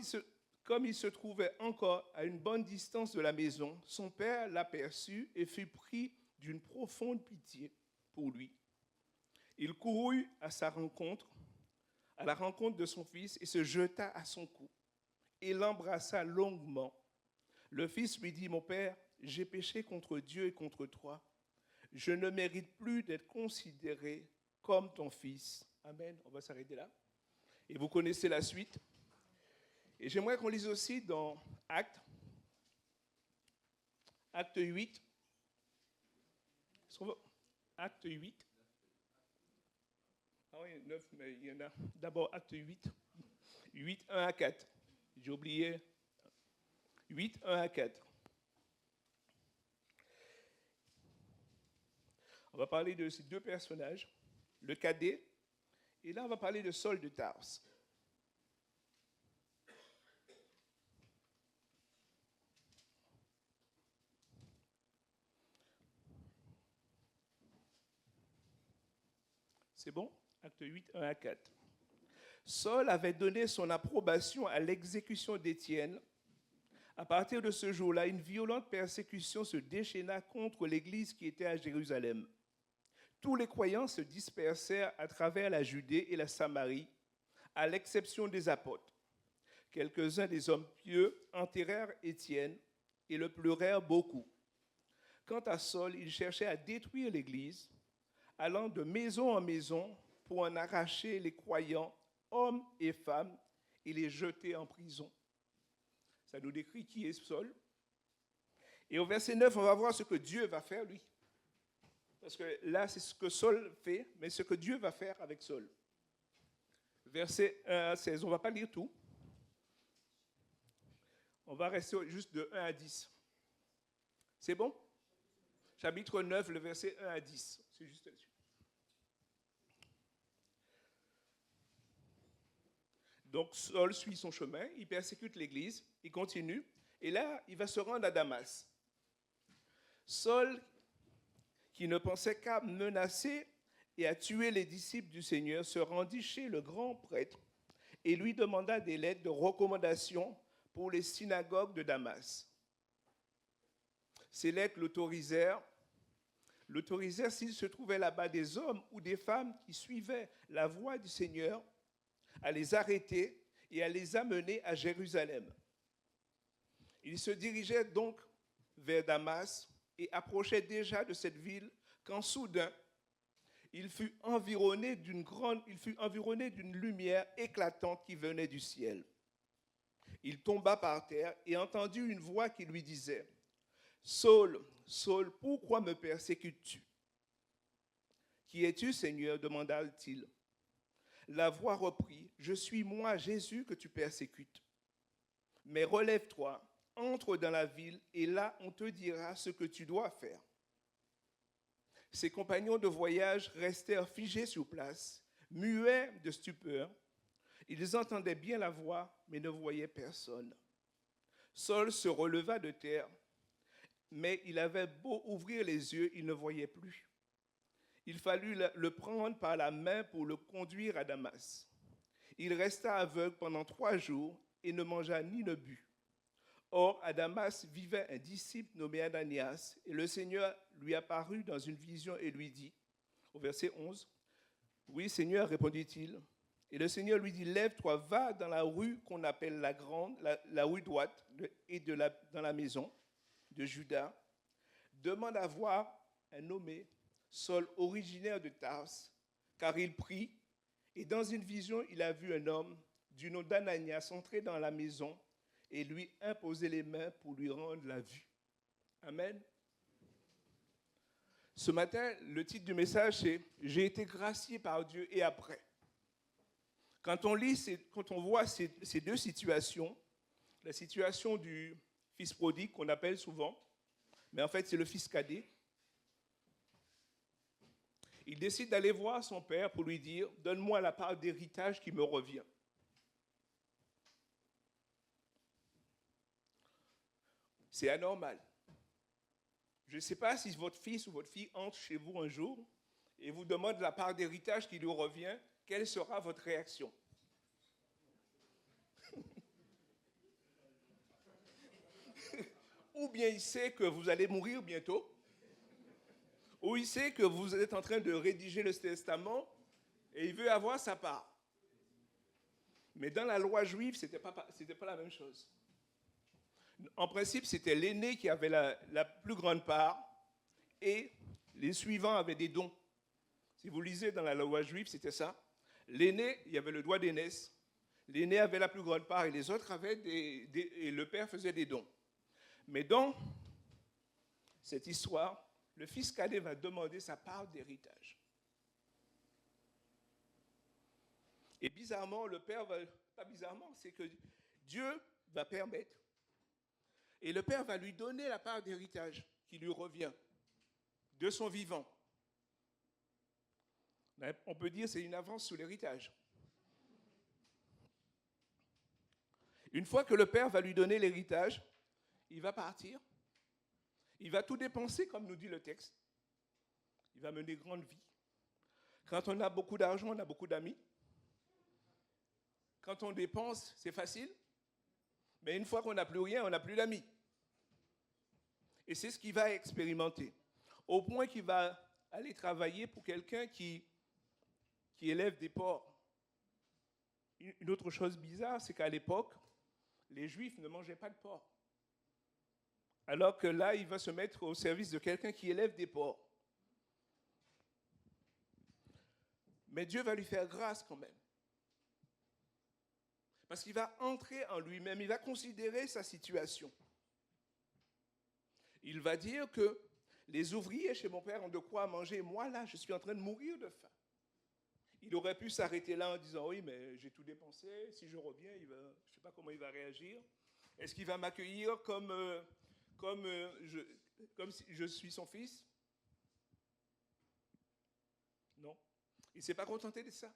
il se trouvait encore à une bonne distance de la maison, son père l'aperçut et fut pris d'une profonde pitié pour lui. Il courut à la rencontre de son fils et se jeta à son cou et l'embrassa longuement. Le fils lui dit, mon père, j'ai péché contre Dieu et contre toi. Je ne mérite plus d'être considéré comme ton fils. Amen. On va s'arrêter là. Et vous connaissez la suite. Et j'aimerais qu'on lise aussi dans Acte 8. Acte 8. Ah oui, 9, mais il y en a. D'abord, Acte 8. 8, 1 à 4. J'ai oublié. 8, 1 à 4. On va parler de ces deux personnages, le cadet, et là on va parler de Saul de Tarse. C'est bon? Acte 8, 1 à 4. Saul avait donné son approbation à l'exécution d'Étienne. À partir de ce jour-là, une violente persécution se déchaîna contre l'Église qui était à Jérusalem. Tous les croyants se dispersèrent à travers la Judée et la Samarie, à l'exception des apôtres. Quelques-uns des hommes pieux enterrèrent Étienne et le pleurèrent beaucoup. Quant à Saul, il cherchait à détruire l'Église, allant de maison en maison pour en arracher les croyants, hommes et femmes, et les jeter en prison. Ça nous décrit qui est Saul. Et au verset 9, on va voir ce que Dieu va faire, lui. Parce que là, c'est ce que Saul fait, mais ce que Dieu va faire avec Saul. Verset 1 à 16, on ne va pas lire tout. On va rester juste de 1 à 10. C'est bon? Chapitre 9, le verset 1 à 10. C'est juste là-dessus. Donc Saul suit son chemin, il persécute l'Église, il continue, et là, il va se rendre à Damas. Saul, qui ne pensait qu'à menacer et à tuer les disciples du Seigneur, se rendit chez le grand prêtre et lui demanda des lettres de recommandation pour les synagogues de Damas. Ces lettres l'autorisèrent s'il se trouvait là-bas des hommes ou des femmes qui suivaient la voie du Seigneur, à les arrêter et à les amener à Jérusalem. Il se dirigeait donc vers Damas et approchait déjà de cette ville quand soudain, il fut environné d'une lumière éclatante qui venait du ciel. Il tomba par terre et entendit une voix qui lui disait, « Saul, Saul, pourquoi me persécutes-tu? » « Qui es-tu, Seigneur » demanda-t-il. La voix reprit, « Je suis moi, Jésus, que tu persécutes. Mais relève-toi, entre dans la ville, et là on te dira ce que tu dois faire. » Ses compagnons de voyage restèrent figés sur place, muets de stupeur. Ils entendaient bien la voix, mais ne voyaient personne. Saul se releva de terre, mais il avait beau ouvrir les yeux, il ne voyait plus. Il fallut le prendre par la main pour le conduire à Damas. Il resta aveugle pendant 3 jours et ne mangea ni ne but. Or, à Damas vivait un disciple nommé Ananias, et le Seigneur lui apparut dans une vision et lui dit, au verset 11, « Oui, Seigneur, répondit-il. Et le Seigneur lui dit, « Lève-toi, va dans la rue qu'on appelle la grande, la rue droite, dans la maison de Judas. Demande à voir un nommé Saul, originaire de Tarse, car il prie, et dans une vision, il a vu un homme du nom d'Ananias entrer dans la maison et lui imposer les mains pour lui rendre la vue. » Amen. Ce matin, le titre du message, c'est « J'ai été gracié par Dieu et après ». Quand on voit ces deux situations, la situation du fils prodigue qu'on appelle souvent, mais en fait c'est le fils cadet, il décide d'aller voir son père pour lui dire « Donne-moi la part d'héritage qui me revient ». C'est anormal. Je ne sais pas si votre fils ou votre fille entre chez vous un jour et vous demande la part d'héritage qui lui revient, quelle sera votre réaction? Ou bien il sait que vous allez mourir bientôt, ou il sait que vous êtes en train de rédiger le testament et il veut avoir sa part. Mais dans la loi juive, ce n'était pas la même chose. En principe, c'était l'aîné qui avait la plus grande part et les suivants avaient des dons. Si vous lisez dans la loi juive, c'était ça. L'aîné, il y avait le droit d'aînesse. L'aîné avait la plus grande part et les autres avaient et le père faisait des dons. Mais dans cette histoire, le fils cadet va demander sa part d'héritage. Et bizarrement, le père va, pas bizarrement, c'est que Dieu va permettre. Et le père va lui donner la part d'héritage qui lui revient de son vivant. On peut dire que c'est une avance sur l'héritage. Une fois que le père va lui donner l'héritage, il va partir. Il va tout dépenser, comme nous dit le texte. Il va mener grande vie. Quand on a beaucoup d'argent, on a beaucoup d'amis. Quand on dépense, c'est facile. Mais une fois qu'on n'a plus rien, on n'a plus d'amis. Et c'est ce qu'il va expérimenter. Au point qu'il va aller travailler pour quelqu'un qui élève des porcs. Une autre chose bizarre, c'est qu'à l'époque, les Juifs ne mangeaient pas de porc. Alors que là, il va se mettre au service de quelqu'un qui élève des porcs. Mais Dieu va lui faire grâce quand même. Parce qu'il va entrer en lui-même, il va considérer sa situation. Il va dire que les ouvriers chez mon père ont de quoi manger. Moi, là, je suis en train de mourir de faim. Il aurait pu s'arrêter là en disant, oui, mais j'ai tout dépensé. Si je reviens, je ne sais pas comment il va réagir. Est-ce qu'il va m'accueillir comme si je suis son fils? Non. Il ne s'est pas contenté de ça.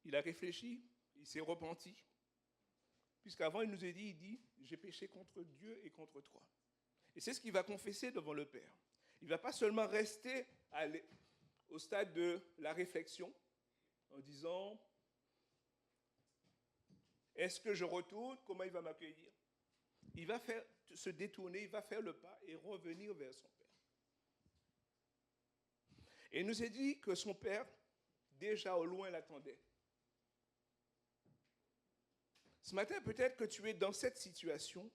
Il a réfléchi, il s'est repenti. Puisqu'avant, il nous a dit, j'ai péché contre Dieu et contre toi. Et c'est ce qu'il va confesser devant le Père. Il ne va pas seulement rester au stade de la réflexion en disant, est-ce que je retourne? Comment il va m'accueillir? Il va se détourner, il va faire le pas et revenir vers son Père. Et il nous a dit que son Père, déjà au loin, l'attendait. Ce matin, peut-être que tu es dans cette situation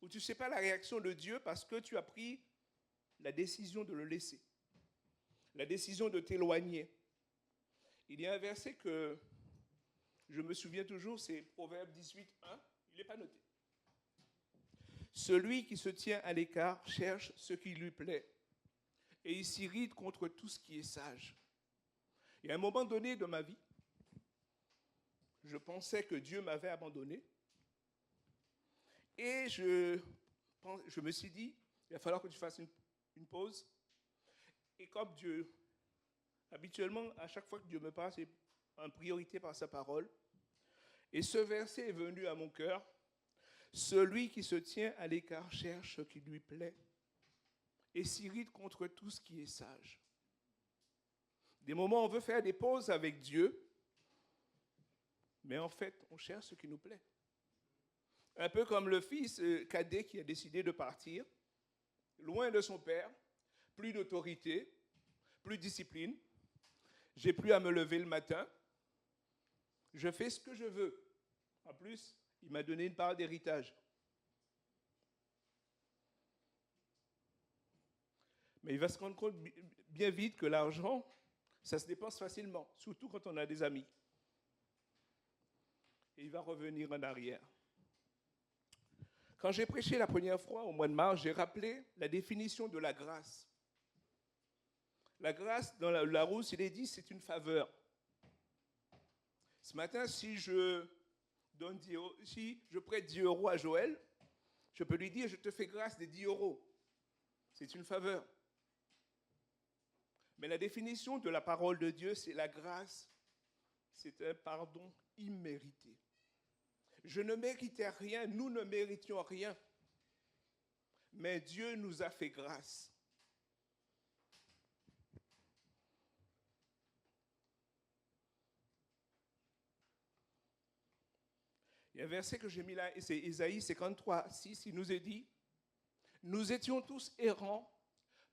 où tu ne sais pas la réaction de Dieu parce que tu as pris la décision de le laisser, la décision de t'éloigner. Il y a un verset que je me souviens toujours, c'est Proverbe 18, 1, il n'est pas noté. Celui qui se tient à l'écart cherche ce qui lui plaît et il s'irrite contre tout ce qui est sage. Il y a un moment donné de ma vie, je pensais que Dieu m'avait abandonné et je me suis dit, il va falloir que tu fasses une pause. Et comme Dieu, habituellement, à chaque fois que Dieu me parle, c'est en priorité par sa parole. Et ce verset est venu à mon cœur. Celui qui se tient à l'écart cherche ce qui lui plaît et s'irrite contre tout ce qui est sage. Des moments où on veut faire des pauses avec Dieu, mais en fait, on cherche ce qui nous plaît. Un peu comme le fils cadet qui a décidé de partir, loin de son père, plus d'autorité, plus de discipline. J'ai plus à me lever le matin. Je fais ce que je veux. En plus, il m'a donné une part d'héritage. Mais il va se rendre compte bien vite que l'argent, ça se dépense facilement, surtout quand on a des amis. Et il va revenir en arrière. Quand j'ai prêché la première fois au mois de mars, j'ai rappelé la définition de la grâce. La grâce, dans la Larousse, il est dit, c'est une faveur. Ce matin, si je prête 10 euros à Joël, je peux lui dire, je te fais grâce des 10 euros. C'est une faveur. Mais la définition de la parole de Dieu, c'est la grâce. C'est un pardon immérité. Je ne méritais rien, nous ne méritions rien. Mais Dieu nous a fait grâce. Il y a un verset que j'ai mis là, c'est Ésaïe 53, 6, il nous est dit, « Nous étions tous errants,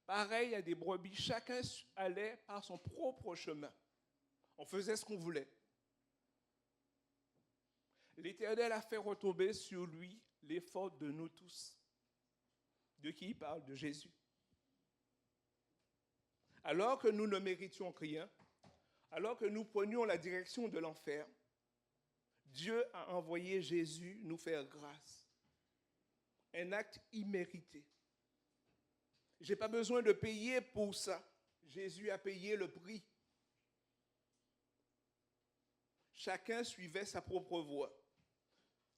pareils à des brebis, chacun allait par son propre chemin. On faisait ce qu'on voulait. L'Éternel a fait retomber sur lui les fautes de nous tous. » De qui il parle? De Jésus. Alors que nous ne méritions rien, alors que nous prenions la direction de l'enfer, Dieu a envoyé Jésus nous faire grâce. Un acte immérité. Je n'ai pas besoin de payer pour ça. Jésus a payé le prix. Chacun suivait sa propre voie.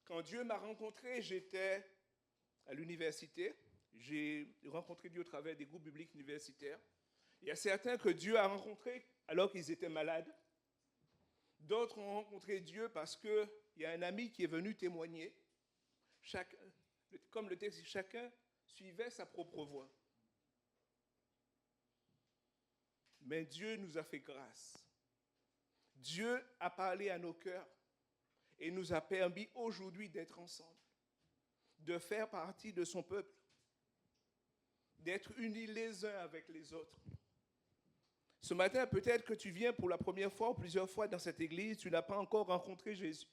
Quand Dieu m'a rencontré, j'étais à l'université. J'ai rencontré Dieu au travers des groupes bibliques universitaires. Il y a certains que Dieu a rencontrés alors qu'ils étaient malades. D'autres ont rencontré Dieu parce qu'il y a un ami qui est venu témoigner. Comme le texte dit, chacun suivait sa propre voie. Mais Dieu nous a fait grâce. Dieu a parlé à nos cœurs et nous a permis aujourd'hui d'être ensemble, de faire partie de son peuple, d'être unis les uns avec les autres. Ce matin, peut-être que tu viens pour la première fois ou plusieurs fois dans cette église, tu n'as pas encore rencontré Jésus.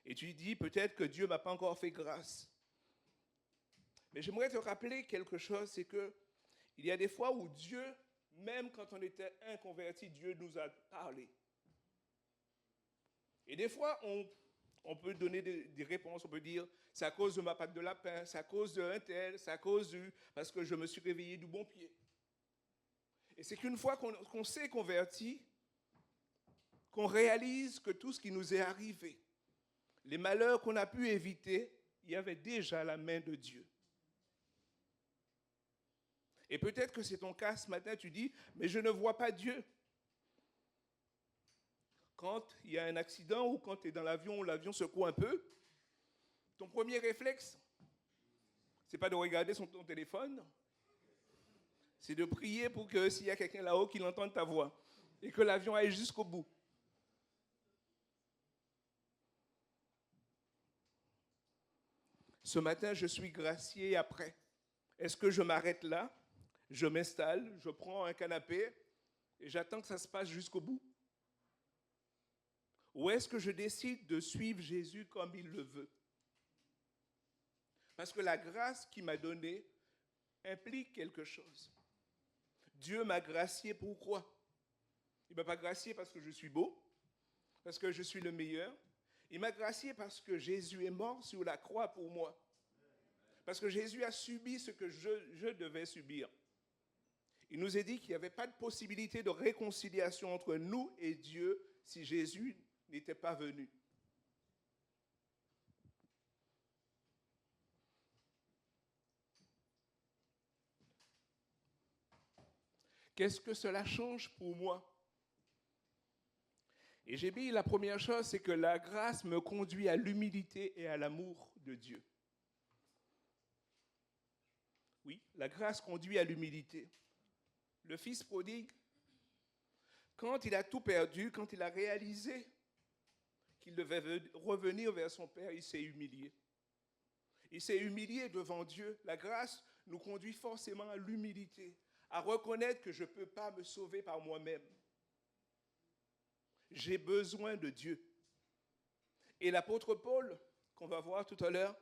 Et tu dis, peut-être que Dieu ne m'a pas encore fait grâce. Mais j'aimerais te rappeler quelque chose, c'est qu'il y a des fois où Dieu, même quand on était inconverti, Dieu nous a parlé. Et des fois, on peut donner des réponses, on peut dire, c'est à cause de ma patte de lapin, c'est à cause d'un tel, c'est à cause parce que je me suis réveillé du bon pied. Et c'est qu'une fois qu'on s'est converti, qu'on réalise que tout ce qui nous est arrivé, les malheurs qu'on a pu éviter, il y avait déjà la main de Dieu. Et peut-être que c'est ton cas ce matin, tu dis, mais je ne vois pas Dieu. Quand il y a un accident ou quand tu es dans l'avion, l'avion secoue un peu, ton premier réflexe, ce n'est pas de regarder ton téléphone, c'est de prier pour que s'il y a quelqu'un là-haut, qu'il entende ta voix et que l'avion aille jusqu'au bout. Ce matin, je suis gracié après. Est-ce que je m'arrête là, je m'installe, je prends un canapé et j'attends que ça se passe jusqu'au bout? Ou est-ce que je décide de suivre Jésus comme il le veut? Parce que la grâce qu'il m'a donnée implique quelque chose. Dieu m'a gracié pourquoi? Il ne m'a pas gracié parce que je suis beau, parce que je suis le meilleur. Il m'a gracié parce que Jésus est mort sur la croix pour moi. Parce que Jésus a subi ce que je devais subir. Il nous a dit qu'il n'y avait pas de possibilité de réconciliation entre nous et Dieu si Jésus n'était pas venu. Qu'est-ce que cela change pour moi? Et j'ai dit, la première chose, c'est que la grâce me conduit à l'humilité et à l'amour de Dieu. Oui, la grâce conduit à l'humilité. Le fils prodigue, quand il a tout perdu, quand il a réalisé qu'il devait revenir vers son père, il s'est humilié. Il s'est humilié devant Dieu. La grâce nous conduit forcément à l'humilité, à reconnaître que je ne peux pas me sauver par moi-même. J'ai besoin de Dieu. Et l'apôtre Paul, qu'on va voir tout à l'heure,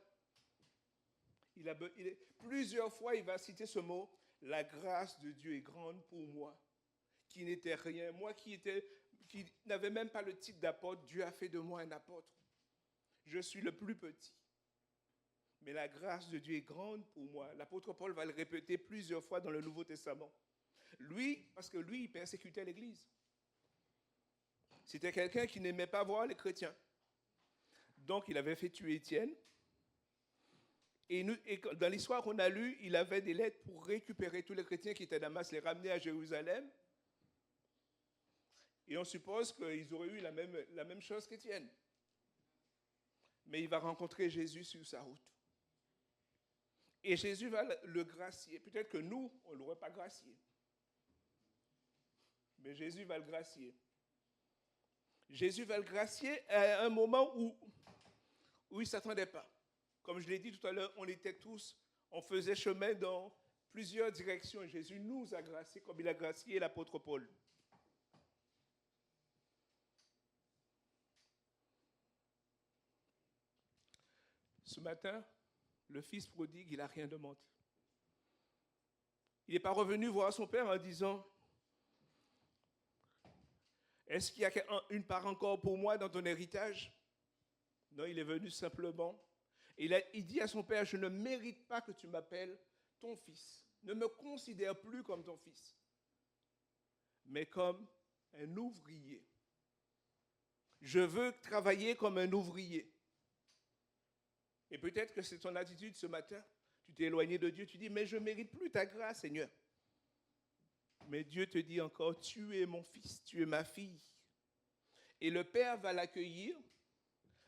plusieurs fois il va citer ce mot, la grâce de Dieu est grande pour moi, qui n'étais rien. Moi qui n'avais même pas le titre d'apôtre, Dieu a fait de moi un apôtre. Je suis le plus petit. Mais la grâce de Dieu est grande pour moi. L'apôtre Paul va le répéter plusieurs fois dans le Nouveau Testament. Lui, parce que lui, il persécutait l'Église. C'était quelqu'un qui n'aimait pas voir les chrétiens. Donc, il avait fait tuer Étienne. Et dans l'histoire qu'on a lue, il avait des lettres pour récupérer tous les chrétiens qui étaient à Damas, les ramener à Jérusalem. Et on suppose qu'ils auraient eu la même chose qu'Étienne. Mais il va rencontrer Jésus sur sa route. Et Jésus va le gracier. Peut-être que nous, on ne l'aurait pas gracié. Mais Jésus va le gracier. Jésus va le gracier à un moment où il ne s'attendait pas. Comme je l'ai dit tout à l'heure, on faisait chemin dans plusieurs directions. Et Jésus nous a graciés comme il a gracié l'apôtre Paul. Ce matin, le fils prodigue, il n'a rien demandé. Il n'est pas revenu voir son père en disant « Est-ce qu'il y a une part encore pour moi dans ton héritage ?» Non, il est venu simplement. Il dit à son père « Je ne mérite pas que tu m'appelles ton fils. Ne me considère plus comme ton fils, mais comme un ouvrier. Je veux travailler comme un ouvrier. » Et peut-être que c'est ton attitude ce matin. Tu t'es éloigné de Dieu, tu dis, mais je ne mérite plus ta grâce, Seigneur. Mais Dieu te dit encore, tu es mon fils, tu es ma fille. Et le Père va l'accueillir,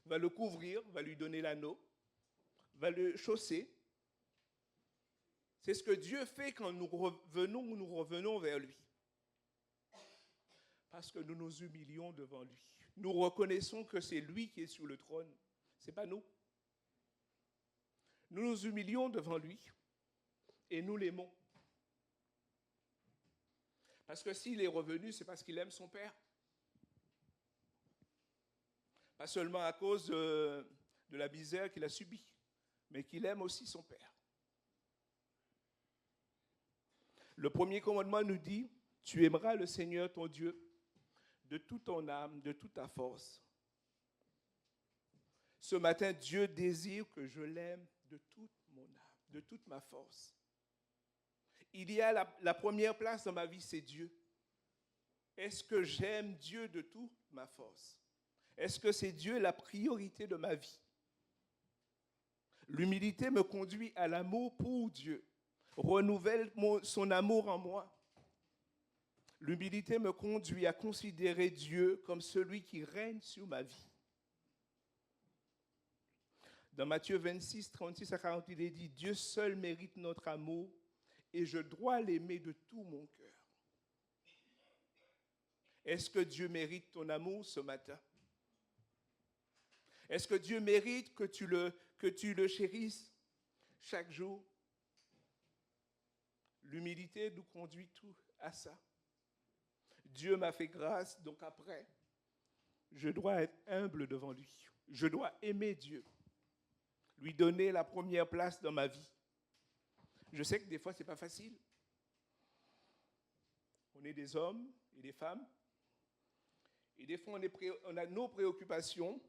va le couvrir, va lui donner l'anneau, va le chausser. C'est ce que Dieu fait quand nous revenons vers lui. Parce que nous nous humilions devant lui. Nous reconnaissons que c'est lui qui est sur le trône, ce n'est pas nous. Nous nous humilions devant lui et nous l'aimons. Parce que s'il est revenu, c'est parce qu'il aime son Père. Pas seulement à cause de la misère qu'il a subie, mais qu'il aime aussi son Père. Le premier commandement nous dit, tu aimeras le Seigneur ton Dieu de toute ton âme, de toute ta force. Ce matin, Dieu désire que je l'aime de toute mon âme, de toute ma force. Il y a la première place dans ma vie, c'est Dieu. Est-ce que j'aime Dieu de toute ma force? Est-ce que c'est Dieu la priorité de ma vie? L'humilité me conduit à l'amour pour Dieu, renouvelle son amour en moi. L'humilité me conduit à considérer Dieu comme celui qui règne sur ma vie. Dans Matthieu 26, 36 à 40, il est dit, Dieu seul mérite notre amour et je dois l'aimer de tout mon cœur. Est-ce que Dieu mérite ton amour ce matin? Est-ce que Dieu mérite que tu le chérisses chaque jour? L'humilité nous conduit tout à ça. Dieu m'a fait grâce, donc après, je dois être humble devant lui. Je dois aimer Dieu. Lui donner la première place dans ma vie. Je sais que des fois, ce n'est pas facile. On est des hommes et des femmes. Et des fois, on a nos préoccupations.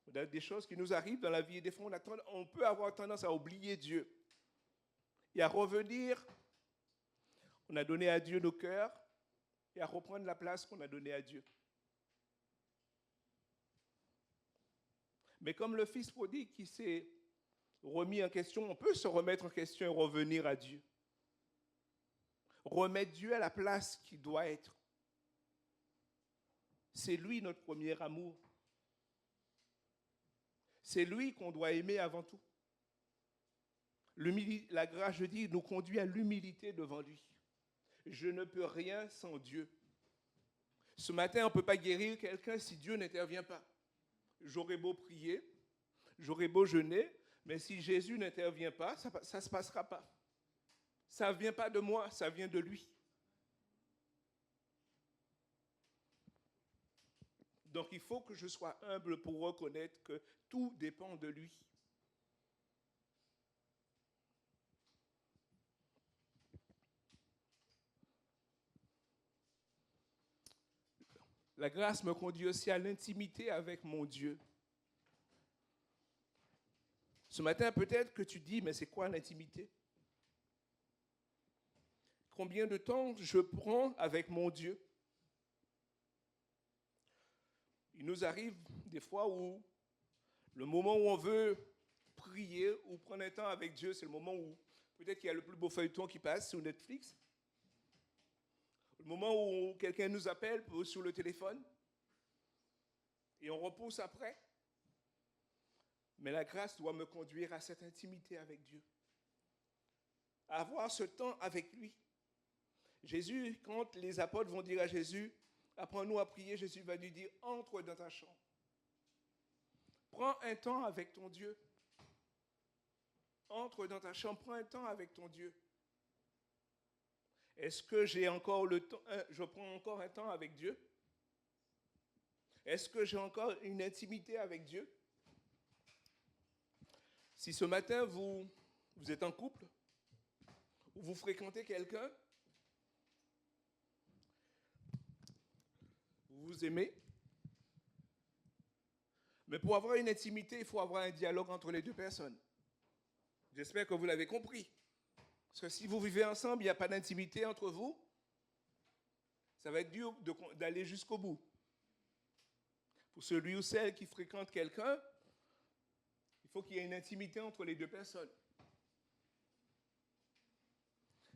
On a des choses qui nous arrivent dans la vie. Et des fois, on peut avoir tendance à oublier Dieu. Et à revenir. On a donné à Dieu nos cœurs. Et à reprendre la place qu'on a donnée à Dieu. Mais comme le fils prodigue qui s'est remis en question, on peut se remettre en question et revenir à Dieu. Remettre Dieu à la place qu'il doit être. C'est lui notre premier amour. C'est lui qu'on doit aimer avant tout. La grâce, je dis, nous conduit à l'humilité devant lui. Je ne peux rien sans Dieu. Ce matin, on ne peut pas guérir quelqu'un si Dieu n'intervient pas. J'aurais beau prier, j'aurais beau jeûner, mais si Jésus n'intervient pas, ça ne se passera pas. Ça ne vient pas de moi, ça vient de lui. Donc il faut que je sois humble pour reconnaître que tout dépend de lui. La grâce me conduit aussi à l'intimité avec mon Dieu. Ce matin, peut-être que tu dis, mais c'est quoi l'intimité? Combien de temps je prends avec mon Dieu? Il nous arrive des fois où le moment où on veut prier ou prendre un temps avec Dieu, c'est le moment où peut-être qu'il y a le plus beau feuilleton qui passe sur Netflix. Le moment où quelqu'un nous appelle sur le téléphone et on repousse après. Mais la grâce doit me conduire à cette intimité avec Dieu. À avoir ce temps avec lui. Jésus, quand les apôtres vont dire à Jésus, apprends-nous à prier, Jésus va lui dire, entre dans ta chambre. Prends un temps avec ton Dieu. Entre dans ta chambre, prends un temps avec ton Dieu. Est-ce que j'ai encore le temps, je prends encore un temps avec Dieu? Est-ce que j'ai encore une intimité avec Dieu? Si ce matin vous êtes en couple, ou vous fréquentez quelqu'un, vous vous aimez, mais pour avoir une intimité, il faut avoir un dialogue entre les deux personnes. J'espère que vous l'avez compris. Parce que si vous vivez ensemble, il n'y a pas d'intimité entre vous, ça va être dur d'aller jusqu'au bout. Pour celui ou celle qui fréquente quelqu'un, il faut qu'il y ait une intimité entre les deux personnes.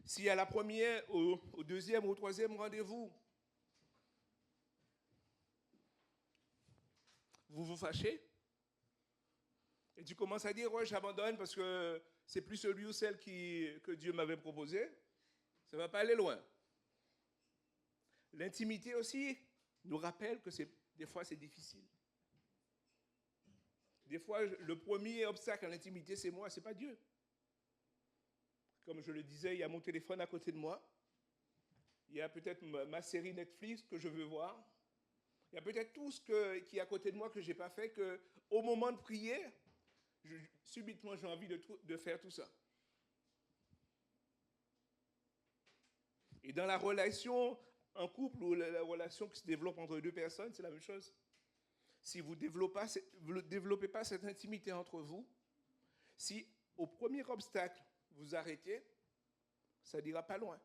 Si à la première, au deuxième ou au troisième rendez-vous, vous vous fâchez, et tu commences à dire, ouais, j'abandonne parce que c'est plus celui ou celle que Dieu m'avait proposé, ça ne va pas aller loin. L'intimité aussi nous rappelle que des fois c'est difficile. Des fois, le premier obstacle à l'intimité, c'est moi, ce n'est pas Dieu. Comme je le disais, il y a mon téléphone à côté de moi. Il y a peut-être ma série Netflix que je veux voir. Il y a peut-être tout qui est à côté de moi que je n'ai pas fait, qu'au moment de prier, subitement j'ai envie de faire tout ça. Et dans la relation en couple ou la relation qui se développe entre deux personnes, c'est la même chose. Si vous ne développez pas cette intimité entre vous, si au premier obstacle, vous arrêtez, ça n'ira pas loin.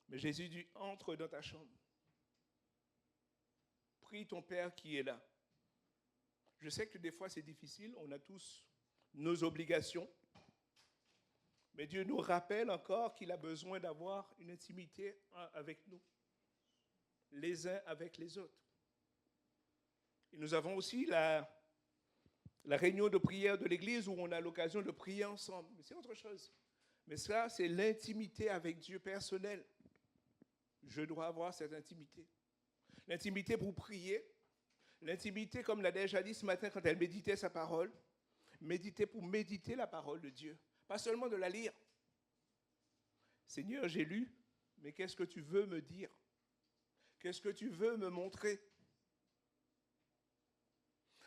Mais Jésus dit, entre dans ta chambre. Prie ton Père qui est là. Je sais que des fois c'est difficile, on a tous nos obligations. Mais Dieu nous rappelle encore qu'il a besoin d'avoir une intimité avec nous, les uns avec les autres. Et nous avons aussi la réunion de prière de l'Église où on a l'occasion de prier ensemble. Mais c'est autre chose. Mais ça, c'est l'intimité avec Dieu personnel. Je dois avoir cette intimité. L'intimité pour prier. L'intimité, comme l'a déjà dit ce matin quand elle méditait sa parole. Méditer pour méditer la parole de Dieu. Pas seulement de la lire. Seigneur, j'ai lu, mais qu'est-ce que tu veux me dire? Qu'est-ce que tu veux me montrer?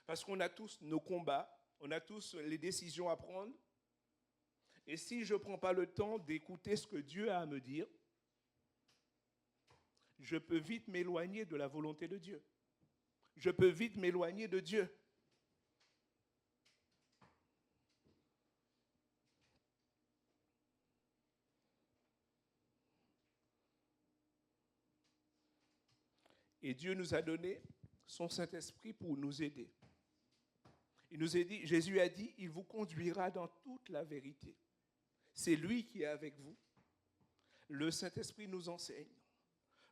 Parce qu'on a tous nos combats, on a tous les décisions à prendre. Et si je ne prends pas le temps d'écouter ce que Dieu a à me dire, je peux vite m'éloigner de la volonté de Dieu. Je peux vite m'éloigner de Dieu. Et Dieu nous a donné son Saint-Esprit pour nous aider. Il nous a dit, Jésus a dit, il vous conduira dans toute la vérité. C'est lui qui est avec vous. Le Saint-Esprit nous enseigne.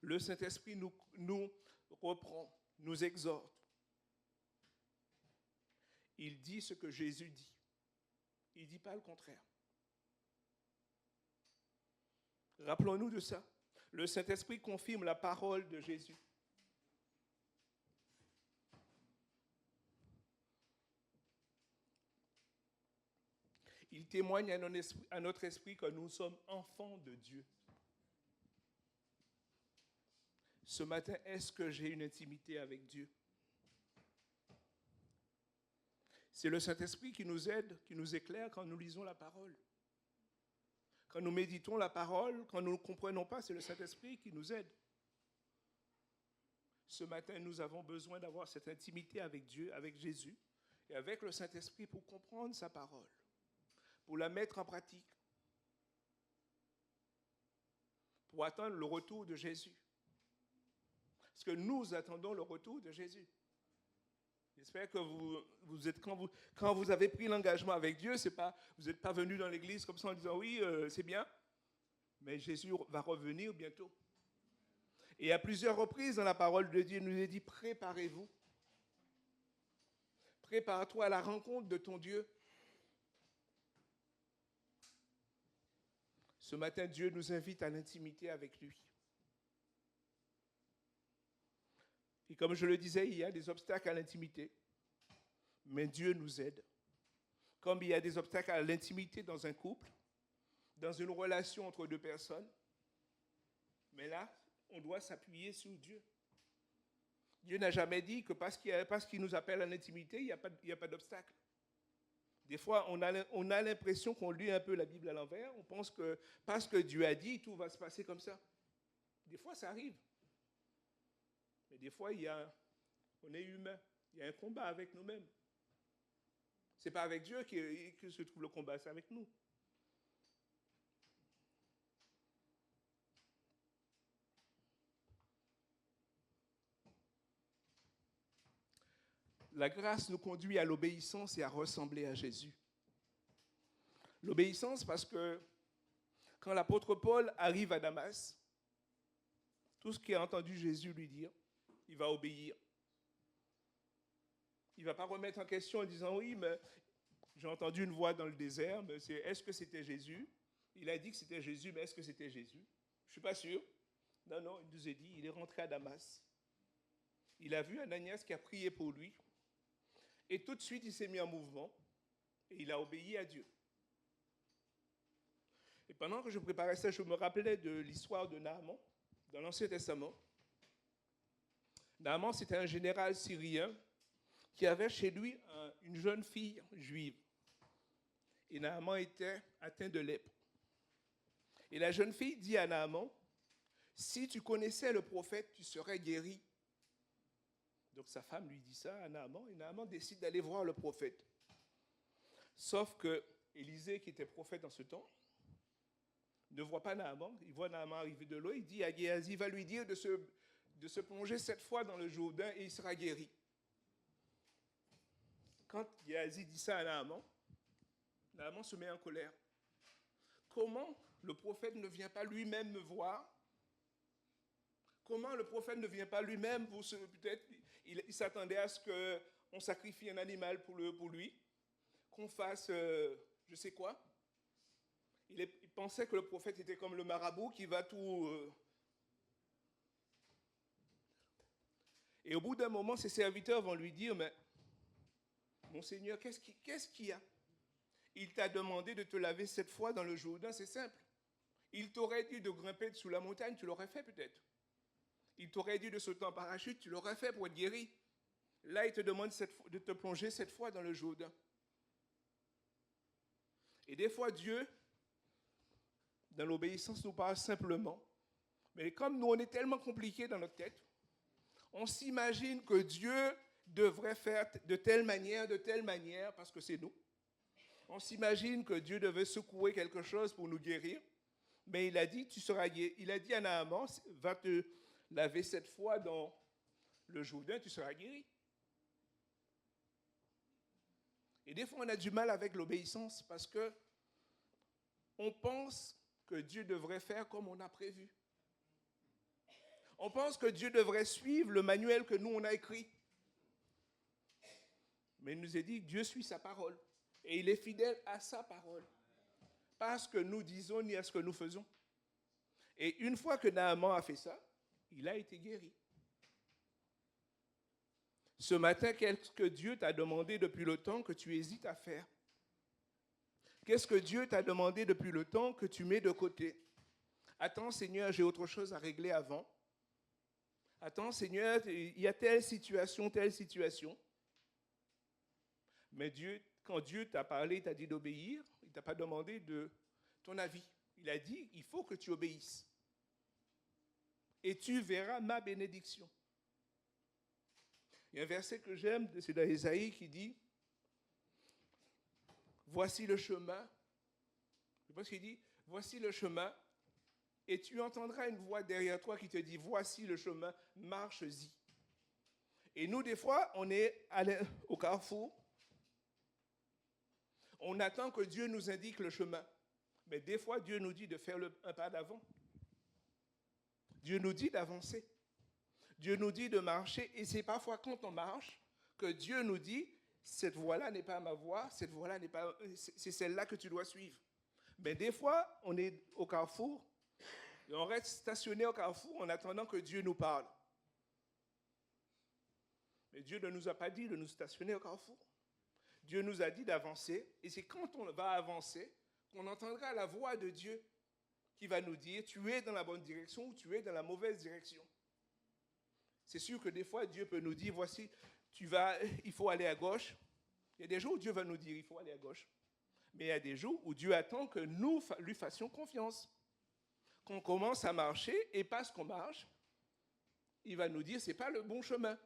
Le Saint-Esprit nous reprend, nous exhorte. Il dit ce que Jésus dit. Il ne dit pas le contraire. Rappelons-nous de ça. Le Saint-Esprit confirme la parole de Jésus. Il témoigne à notre esprit que nous sommes enfants de Dieu. Ce matin, est-ce que j'ai une intimité avec Dieu? C'est le Saint-Esprit qui nous aide, qui nous éclaire quand nous lisons la parole. Quand nous méditons la parole, quand nous ne comprenons pas, c'est le Saint-Esprit qui nous aide. Ce matin, nous avons besoin d'avoir cette intimité avec Dieu, avec Jésus, et avec le Saint-Esprit pour comprendre sa parole, pour la mettre en pratique, pour attendre le retour de Jésus. Parce que nous attendons le retour de Jésus. J'espère que vous êtes, quand vous avez pris l'engagement avec Dieu, vous n'êtes pas venu dans l'église comme ça en disant oui, c'est bien, mais Jésus va revenir bientôt. Et à plusieurs reprises dans la parole de Dieu, il nous est dit préparez-vous. Prépare-toi à la rencontre de ton Dieu. Ce matin, Dieu nous invite à l'intimité avec lui. Et comme je le disais, il y a des obstacles à l'intimité, mais Dieu nous aide. Comme il y a des obstacles à l'intimité dans un couple, dans une relation entre deux personnes, mais là, on doit s'appuyer sur Dieu. Dieu n'a jamais dit que parce qu'il nous appelle à l'intimité, il n'y a pas d'obstacle. Des fois, on a l'impression qu'on lit un peu la Bible à l'envers. On pense que parce que Dieu a dit, tout va se passer comme ça. Des fois, ça arrive. Mais des fois, on est humain. Il y a un combat avec nous-mêmes. Ce n'est pas avec Dieu que se trouve le combat, c'est avec nous. La grâce nous conduit à l'obéissance et à ressembler à Jésus. L'obéissance parce que quand l'apôtre Paul arrive à Damas, tout ce qu'il a entendu Jésus lui dire, il va obéir. Il ne va pas remettre en question en disant « Oui, mais j'ai entendu une voix dans le désert, mais est-ce que c'était Jésus ?» Il a dit que c'était Jésus, mais est-ce que c'était Jésus? Je ne suis pas sûr. Non, il nous a dit, il est rentré à Damas. Il a vu Ananias qui a prié pour lui. Et tout de suite, il s'est mis en mouvement et il a obéi à Dieu. Et pendant que je préparais ça, je me rappelais de l'histoire de Naaman dans l'Ancien Testament. Naaman, c'était un général syrien qui avait chez lui une jeune fille juive. Et Naaman était atteint de lèpre. Et la jeune fille dit à Naaman, « Si tu connaissais le prophète, tu serais guéri. » Donc sa femme lui dit ça à Naaman, et Naaman décide d'aller voir le prophète. Sauf que Élisée, qui était prophète dans ce temps, ne voit pas Naaman. Il voit Naaman arriver de l'eau, il dit à Géasi, va lui dire de se plonger 7 fois dans le Jourdain et il sera guéri. Quand Géasi dit ça à Naaman, Naaman se met en colère. Comment le prophète ne vient pas lui-même me voir? Comment le prophète ne vient pas lui-même pour peut-être il s'attendait à ce qu'on sacrifie un animal pour lui, qu'on fasse je sais quoi. Il pensait que le prophète était comme le marabout qui va tout... Et au bout d'un moment, ses serviteurs vont lui dire, mais mon Seigneur, qu'est-ce qu'il y a? Il t'a demandé de te laver 7 fois dans le Jourdain, c'est simple. Il t'aurait dit de grimper sous la montagne, tu l'aurais fait peut-être. Il t'aurait dit de sauter en parachute, tu l'aurais fait pour être guéri. Là, il te demande de te plonger 7 fois dans le Jourdain. Et des fois, Dieu, dans l'obéissance, nous parle simplement. Mais comme nous, on est tellement compliqués dans notre tête, on s'imagine que Dieu devrait faire de telle manière, parce que c'est nous. On s'imagine que Dieu devait secouer quelque chose pour nous guérir. Mais il a dit, tu seras guéri. Il a dit à Naaman, va te laver 7 fois dans le Jourdain, tu seras guéri. Et des fois, on a du mal avec l'obéissance parce que on pense que Dieu devrait faire comme on a prévu. On pense que Dieu devrait suivre le manuel que nous, on a écrit. Mais il nous a dit, Dieu suit sa parole. Et il est fidèle à sa parole. Pas à ce que nous disons ni à ce que nous faisons. Et une fois que Naaman a fait ça, il a été guéri. Ce matin, qu'est-ce que Dieu t'a demandé depuis le temps que tu hésites à faire? Qu'est-ce que Dieu t'a demandé depuis le temps que tu mets de côté? Attends, Seigneur, j'ai autre chose à régler avant. Attends, Seigneur, il y a telle situation. Mais Dieu, quand Dieu t'a parlé, il t'a dit d'obéir, il ne t'a pas demandé de ton avis. Il a dit, il faut que tu obéisses. Et tu verras ma bénédiction. Il y a un verset que j'aime, c'est dans Ésaïe qui dit, voici le chemin. Je pense qu'il dit, voici le chemin. Et tu entendras une voix derrière toi qui te dit, voici le chemin, marche-y. Et nous, des fois, on est au carrefour. On attend que Dieu nous indique le chemin. Mais des fois, Dieu nous dit de faire un pas d'avant. Dieu nous dit d'avancer. Dieu nous dit de marcher. Et c'est parfois quand on marche que Dieu nous dit, cette voie-là n'est pas ma voie, cette voie-là n'est pas, c'est celle-là que tu dois suivre. Mais des fois, on est au carrefour, et on reste stationné au carrefour en attendant que Dieu nous parle. Mais Dieu ne nous a pas dit de nous stationner au carrefour. Dieu nous a dit d'avancer, et c'est quand on va avancer qu'on entendra la voix de Dieu qui va nous dire, tu es dans la bonne direction ou tu es dans la mauvaise direction. C'est sûr que des fois, Dieu peut nous dire, voici, il faut aller à gauche. Il y a des jours où Dieu va nous dire, il faut aller à gauche. Mais il y a des jours où Dieu attend que nous lui fassions confiance. Qu'on commence à marcher, et parce qu'on marche, il va nous dire, ce n'est pas le bon chemin.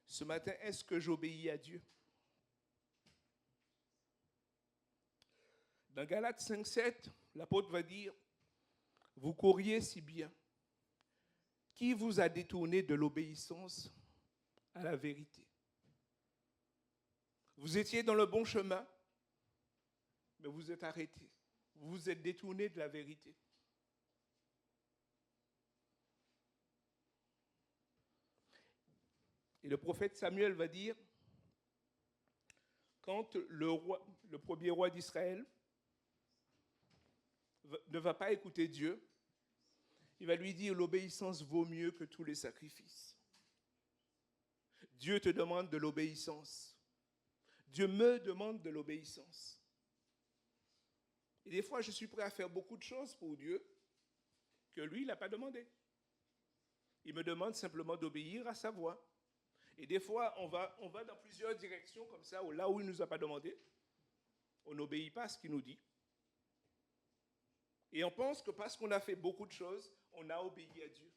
Ce matin, est-ce que j'obéis à Dieu? Dans Galates 5,7, l'apôtre va dire, vous couriez si bien. Qui vous a détourné de l'obéissance à la vérité? Vous étiez dans le bon chemin, mais vous êtes arrêté. Vous vous êtes détourné de la vérité. Et le prophète Samuel va dire, quand le premier roi d'Israël ne va pas écouter Dieu, il va lui dire, l'obéissance vaut mieux que tous les sacrifices. Dieu te demande de l'obéissance. Dieu me demande de l'obéissance. Et des fois, je suis prêt à faire beaucoup de choses pour Dieu que lui, il n'a pas demandé. Il me demande simplement d'obéir à sa voix. Et des fois, on va dans plusieurs directions comme ça, là où il ne nous a pas demandé. On n'obéit pas à ce qu'il nous dit. Et on pense que parce qu'on a fait beaucoup de choses, on a obéi à Dieu.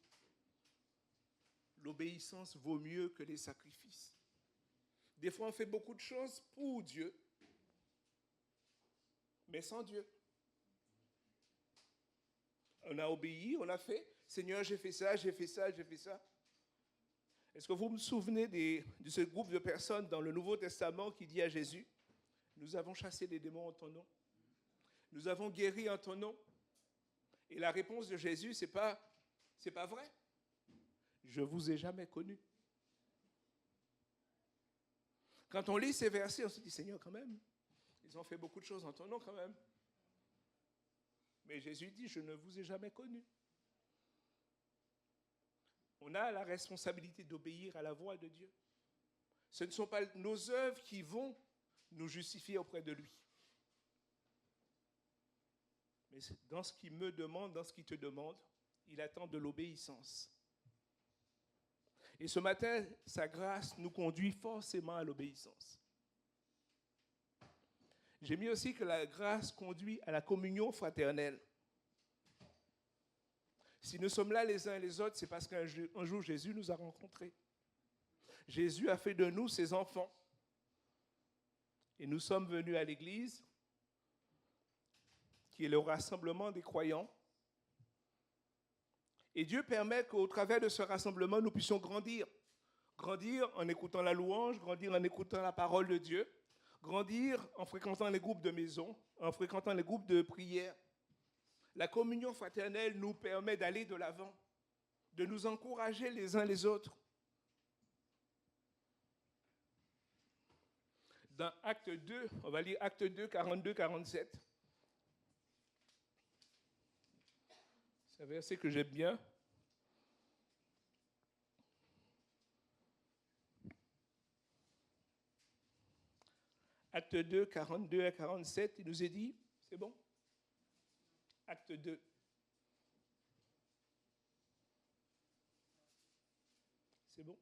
L'obéissance vaut mieux que les sacrifices. Des fois, on fait beaucoup de choses pour Dieu, mais sans Dieu. On a obéi, on a fait, Seigneur, j'ai fait ça, j'ai fait ça, j'ai fait ça. Est-ce que vous me souvenez de ce groupe de personnes dans le Nouveau Testament qui dit à Jésus, nous avons chassé les démons en ton nom, nous avons guéri en ton nom? Et la réponse de Jésus, c'est pas vrai. Je ne vous ai jamais connu. Quand on lit ces versets, on se dit, Seigneur, quand même, ils ont fait beaucoup de choses en ton nom quand même. Mais Jésus dit, je ne vous ai jamais connu. On a la responsabilité d'obéir à la voix de Dieu. Ce ne sont pas nos œuvres qui vont nous justifier auprès de lui. Mais dans ce qu'il me demande, dans ce qu'il te demande, il attend de l'obéissance. Et ce matin, sa grâce nous conduit forcément à l'obéissance. J'ai mis aussi que la grâce conduit à la communion fraternelle. Si nous sommes là les uns et les autres, c'est parce qu'un jour Jésus nous a rencontrés. Jésus a fait de nous ses enfants. Et nous sommes venus à l'église, qui est le rassemblement des croyants. Et Dieu permet qu'au travers de ce rassemblement, nous puissions grandir. Grandir en écoutant la louange, grandir en écoutant la parole de Dieu, grandir en fréquentant les groupes de maison, en fréquentant les groupes de prière. La communion fraternelle nous permet d'aller de l'avant, de nous encourager les uns les autres. Dans Acte 2, on va lire Acte 2, 42-47. C'est un verset que j'aime bien. Acte 2, 42 à 47, il nous est dit, c'est bon? Acte 2. C'est bon?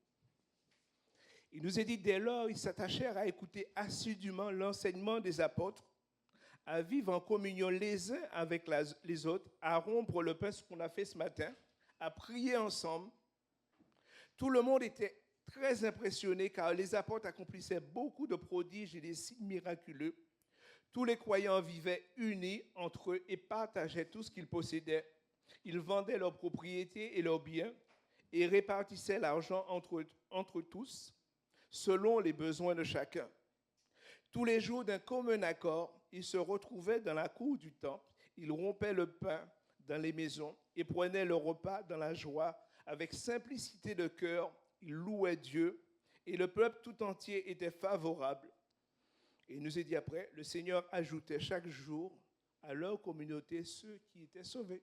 Il nous est dit, dès lors, ils s'attachèrent à écouter assidûment l'enseignement des apôtres, à vivre en communion les uns avec les autres, à rompre le pain, ce qu'on a fait ce matin, à prier ensemble. Tout le monde était très impressionnés car les apôtres accomplissaient beaucoup de prodiges et des signes miraculeux. Tous les croyants vivaient unis entre eux et partageaient tout ce qu'ils possédaient. Ils vendaient leurs propriétés et leurs biens et répartissaient l'argent entre tous, selon les besoins de chacun. Tous les jours, d'un commun accord, ils se retrouvaient dans la cour du temple. Ils rompaient le pain dans les maisons et prenaient le repas dans la joie. Avec simplicité de cœur, ils louaient Dieu et le peuple tout entier était favorable. Et il nous est dit après, le Seigneur ajoutait chaque jour à leur communauté ceux qui étaient sauvés.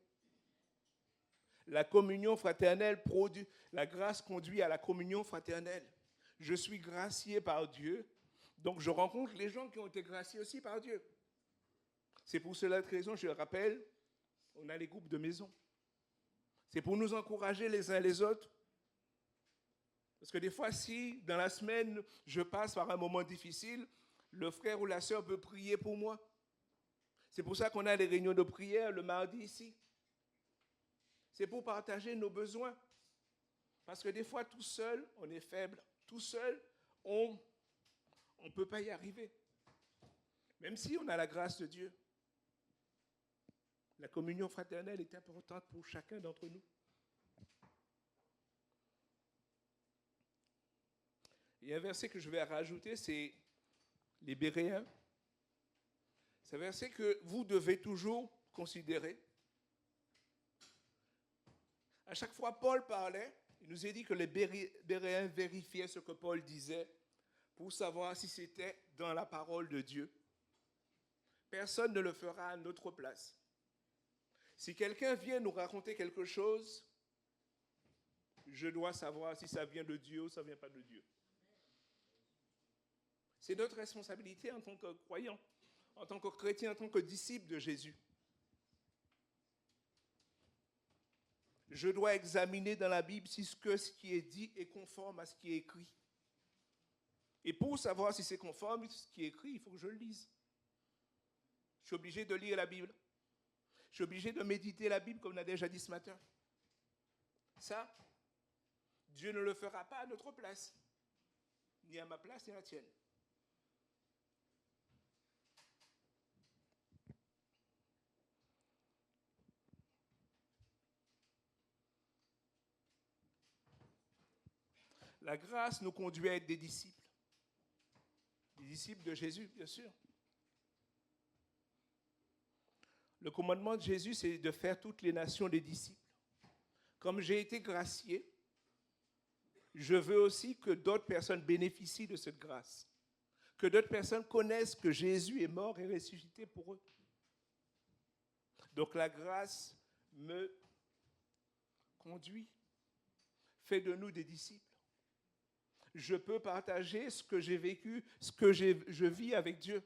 La communion fraternelle produit, la grâce conduit à la communion fraternelle. Je suis gracié par Dieu, donc je rencontre les gens qui ont été graciés aussi par Dieu. C'est pour cela que raison, je le rappelle, on a les groupes de maison. C'est pour nous encourager les uns les autres. Parce que des fois, si dans la semaine, je passe par un moment difficile, le frère ou la sœur peut prier pour moi. C'est pour ça qu'on a les réunions de prière le mardi ici. C'est pour partager nos besoins. Parce que des fois, tout seul, on est faible. Tout seul, on ne peut pas y arriver. Même si on a la grâce de Dieu. La communion fraternelle est importante pour chacun d'entre nous. Il y a un verset que je vais rajouter, c'est les Béréens. C'est un verset que vous devez toujours considérer. À chaque fois Paul parlait, il nous a dit que les Béréens vérifiaient ce que Paul disait pour savoir si c'était dans la parole de Dieu. Personne ne le fera à notre place. Si quelqu'un vient nous raconter quelque chose, je dois savoir si ça vient de Dieu ou ça ne vient pas de Dieu. C'est notre responsabilité en tant que croyant, en tant que chrétien, en tant que disciple de Jésus. Je dois examiner dans la Bible si ce qui est dit est conforme à ce qui est écrit. Et pour savoir si c'est conforme à ce qui est écrit, il faut que je le lise. Je suis obligé de lire la Bible. Je suis obligé de méditer la Bible, comme on a déjà dit ce matin. Ça, Dieu ne le fera pas à notre place, ni à ma place, ni à la tienne. La grâce nous conduit à être des disciples de Jésus, bien sûr. Le commandement de Jésus, c'est de faire toutes les nations des disciples. Comme j'ai été gracié, je veux aussi que d'autres personnes bénéficient de cette grâce. Que d'autres personnes connaissent que Jésus est mort et ressuscité pour eux. Donc la grâce me conduit, fait de nous des disciples. Je peux partager ce que j'ai vécu, ce que je vis avec Dieu.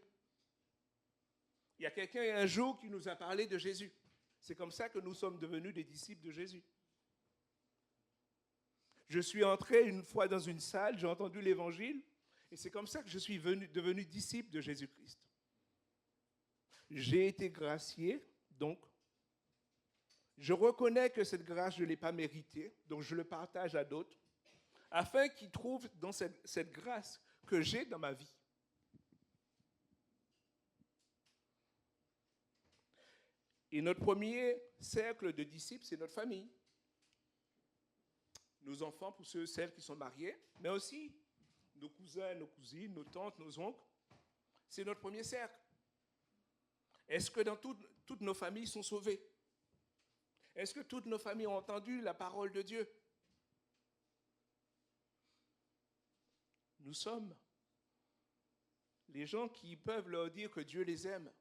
Il y a quelqu'un un jour qui nous a parlé de Jésus. C'est comme ça que nous sommes devenus des disciples de Jésus. Je suis entré une fois dans une salle, j'ai entendu l'évangile, et c'est comme ça que je suis devenu disciple de Jésus-Christ. J'ai été gracié, donc je reconnais que cette grâce, je ne l'ai pas méritée, donc je le partage à d'autres, afin qu'ils trouvent dans cette grâce que j'ai dans ma vie. Et notre premier cercle de disciples, c'est notre famille. Nos enfants, pour ceux et celles qui sont mariés, mais aussi nos cousins, nos cousines, nos tantes, nos oncles. C'est notre premier cercle. Est-ce que dans toutes nos familles sont sauvées? Est-ce que toutes nos familles ont entendu la parole de Dieu? Nous sommes les gens qui peuvent leur dire que Dieu les aime.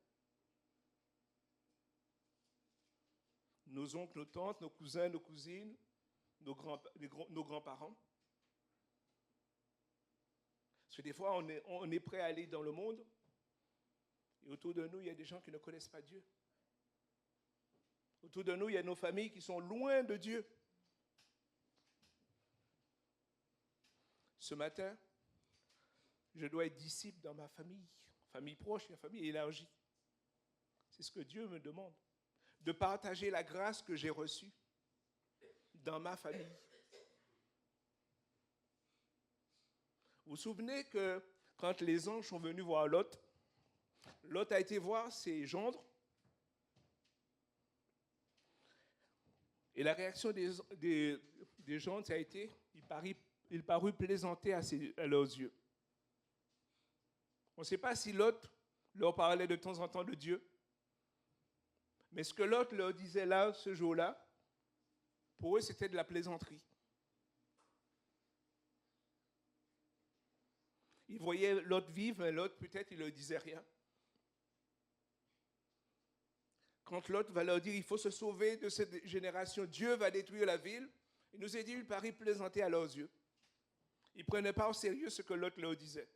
Nos oncles, nos tantes, nos cousins, nos cousines, nos grands-parents. Parce que des fois, on est prêt à aller dans le monde et autour de nous, il y a des gens qui ne connaissent pas Dieu. Autour de nous, il y a nos familles qui sont loin de Dieu. Ce matin, je dois être disciple dans ma famille proche et famille élargie. C'est ce que Dieu me demande, de partager la grâce que j'ai reçue dans ma famille. vous souvenez que quand les anges sont venus voir Lot, Lot a été voir ses gendres. Et la réaction des gendres, ça a été, il parut plaisanter à leurs yeux. On ne sait pas si Lot leur parlait de temps en temps de Dieu, mais ce que Lot leur disait là, ce jour-là, pour eux, c'était de la plaisanterie. Ils voyaient Lot vivre, mais Lot, peut-être, il ne leur disait rien. Quand Lot va leur dire, il faut se sauver de cette génération, Dieu va détruire la ville, il nous a dit, il parut plaisanter à leurs yeux. Ils ne prenaient pas au sérieux ce que Lot leur disait.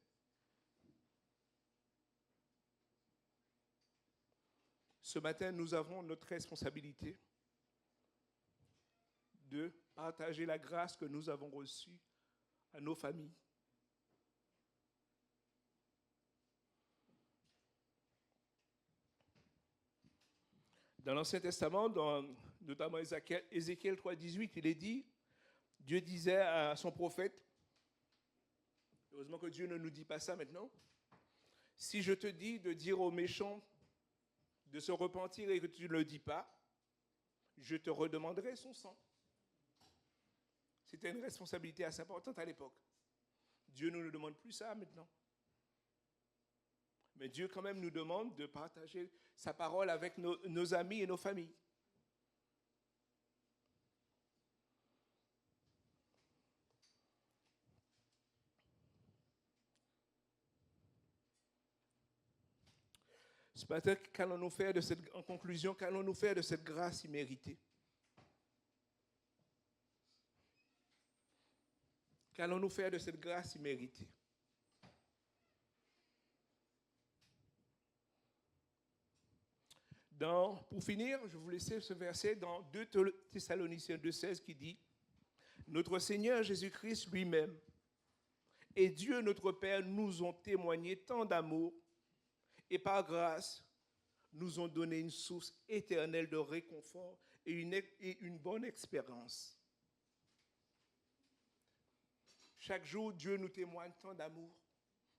Ce matin, nous avons notre responsabilité de partager la grâce que nous avons reçue à nos familles. Dans l'Ancien Testament, notamment Ézéchiel 3,18, il est dit, Dieu disait à son prophète, heureusement que Dieu ne nous dit pas ça maintenant, si je te dis de dire aux méchants de se repentir et que tu ne le dis pas, je te redemanderai son sang. C'était une responsabilité assez importante à l'époque. Dieu ne nous demande plus ça maintenant. Mais Dieu quand même nous demande de partager sa parole avec nos amis et nos familles. Ce matin, qu'allons-nous faire en conclusion, qu'allons-nous faire de cette grâce imméritée? Qu'allons-nous faire de cette grâce imméritée? Pour finir, je vous laisse ce verset dans 2 Thessaloniciens 2,16 qui dit « Notre Seigneur Jésus-Christ lui-même et Dieu notre Père nous ont témoigné tant d'amour et par grâce nous ont donné une source éternelle de réconfort et une bonne espérance. » Chaque jour, Dieu nous témoigne tant d'amour,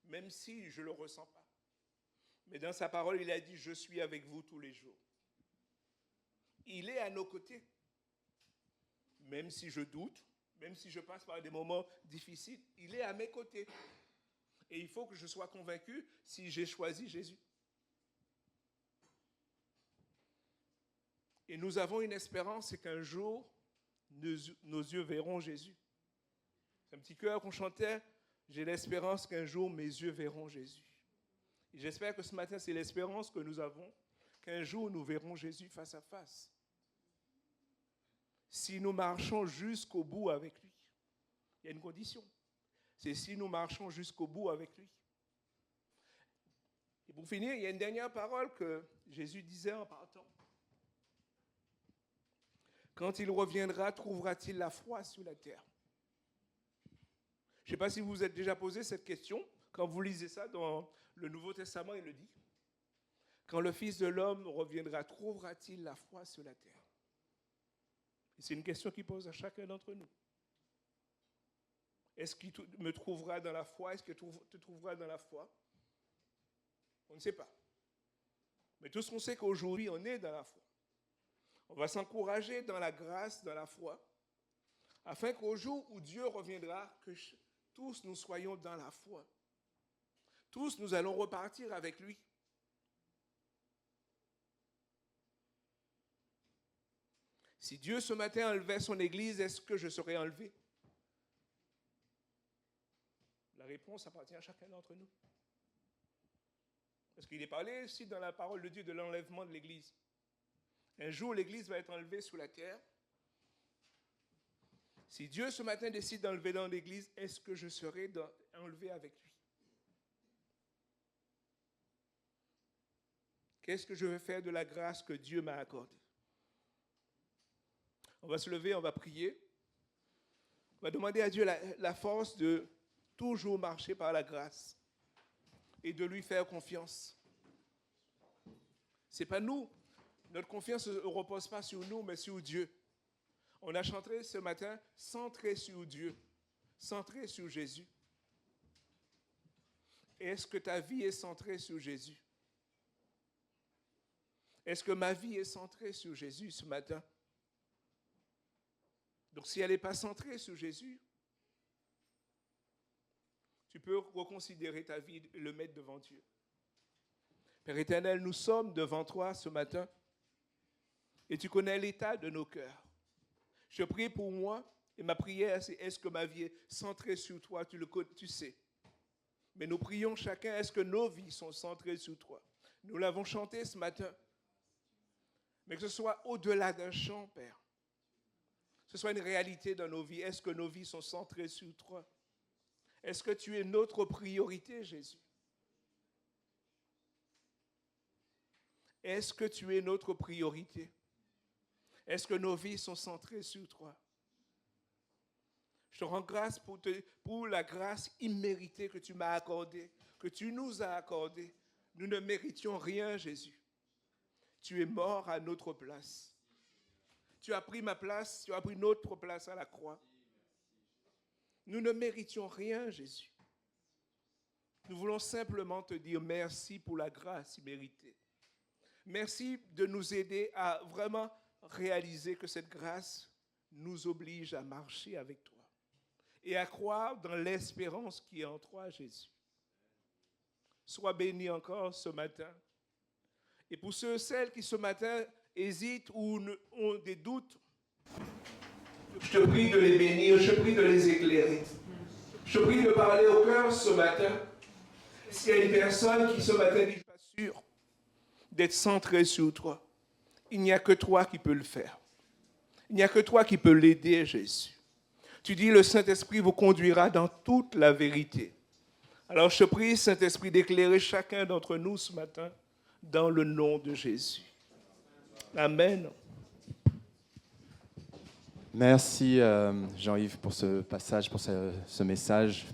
même si je ne le ressens pas. Mais dans sa parole, il a dit, je suis avec vous tous les jours. Il est à nos côtés. Même si je doute, même si je passe par des moments difficiles, il est à mes côtés. Et il faut que je sois convaincu si j'ai choisi Jésus. Et nous avons une espérance, c'est qu'un jour, nos yeux verront Jésus. C'est un petit chœur qu'on chantait, j'ai l'espérance qu'un jour, mes yeux verront Jésus. Et j'espère que ce matin, c'est l'espérance que nous avons, qu'un jour, nous verrons Jésus face à face. Si nous marchons jusqu'au bout avec lui, il y a une condition. C'est si nous marchons jusqu'au bout avec lui. Et pour finir, il y a une dernière parole que Jésus disait en partant. Quand il reviendra, trouvera-t-il la foi sur la terre? Je ne sais pas si vous vous êtes déjà posé cette question. Quand vous lisez ça dans le Nouveau Testament, il le dit. Quand le Fils de l'homme reviendra, trouvera-t-il la foi sur la terre? Et c'est une question qu'il pose à chacun d'entre nous. Est-ce qu'il me trouvera dans la foi? Est-ce qu'il te trouvera dans la foi? On ne sait pas. Mais tout ce qu'on sait qu'aujourd'hui, on est dans la foi. On va s'encourager dans la grâce, dans la foi, afin qu'au jour où Dieu reviendra, que tous nous soyons dans la foi. Tous nous allons repartir avec lui. Si Dieu ce matin enlevait son Église, est-ce que je serais enlevé? La réponse appartient à chacun d'entre nous. Parce qu'il est parlé ici dans la parole de Dieu de l'enlèvement de l'Église. Un jour, l'Église va être enlevée sous la terre. Si Dieu ce matin décide d'enlever dans l'Église, est-ce que je serai enlevé avec lui? Qu'est-ce que je vais faire de la grâce que Dieu m'a accordée? On va se lever, on va prier. On va demander à Dieu la force de toujours marcher par la grâce et de lui faire confiance. Ce n'est pas nous. Notre confiance ne repose pas sur nous, mais sur Dieu. On a chanté ce matin, centré sur Dieu, centré sur Jésus. Est-ce que ta vie est centrée sur Jésus? Est-ce que ma vie est centrée sur Jésus ce matin? Donc si elle n'est pas centrée sur Jésus, tu peux reconsidérer ta vie et le mettre devant Dieu. Père éternel, nous sommes devant toi ce matin et tu connais l'état de nos cœurs. Je prie pour moi et ma prière, c'est est-ce que ma vie est centrée sur toi? Tu sais. Mais nous prions chacun, est-ce que nos vies sont centrées sur toi? Nous l'avons chanté ce matin. Mais que ce soit au-delà d'un chant, Père. Que ce soit une réalité dans nos vies. Est-ce que nos vies sont centrées sur toi? Est-ce que tu es notre priorité, Jésus? Est-ce que tu es notre priorité? Est-ce que nos vies sont centrées sur toi? Je te rends grâce pour la grâce imméritée que tu m'as accordée, que tu nous as accordée. Nous ne méritions rien, Jésus. Tu es mort à notre place. Tu as pris ma place, tu as pris notre place à la croix. Nous ne méritions rien, Jésus. Nous voulons simplement te dire merci pour la grâce imméritée. Merci de nous aider à vraiment réaliser que cette grâce nous oblige à marcher avec toi et à croire dans l'espérance qui est en toi, Jésus. Sois béni encore ce matin. Et pour celles qui ce matin hésitent ou ont des doutes, je te prie de les bénir, je te prie de les éclairer. Je te prie de parler au cœur ce matin. S'il y a une personne qui ce matin n'est pas sûre d'être centrée sur toi, il n'y a que toi qui peux le faire. Il n'y a que toi qui peux l'aider, Jésus. Tu dis, le Saint-Esprit vous conduira dans toute la vérité. Alors je te prie, Saint-Esprit, d'éclairer chacun d'entre nous ce matin dans le nom de Jésus. Amen. Merci Jean-Yves pour ce passage, pour ce message.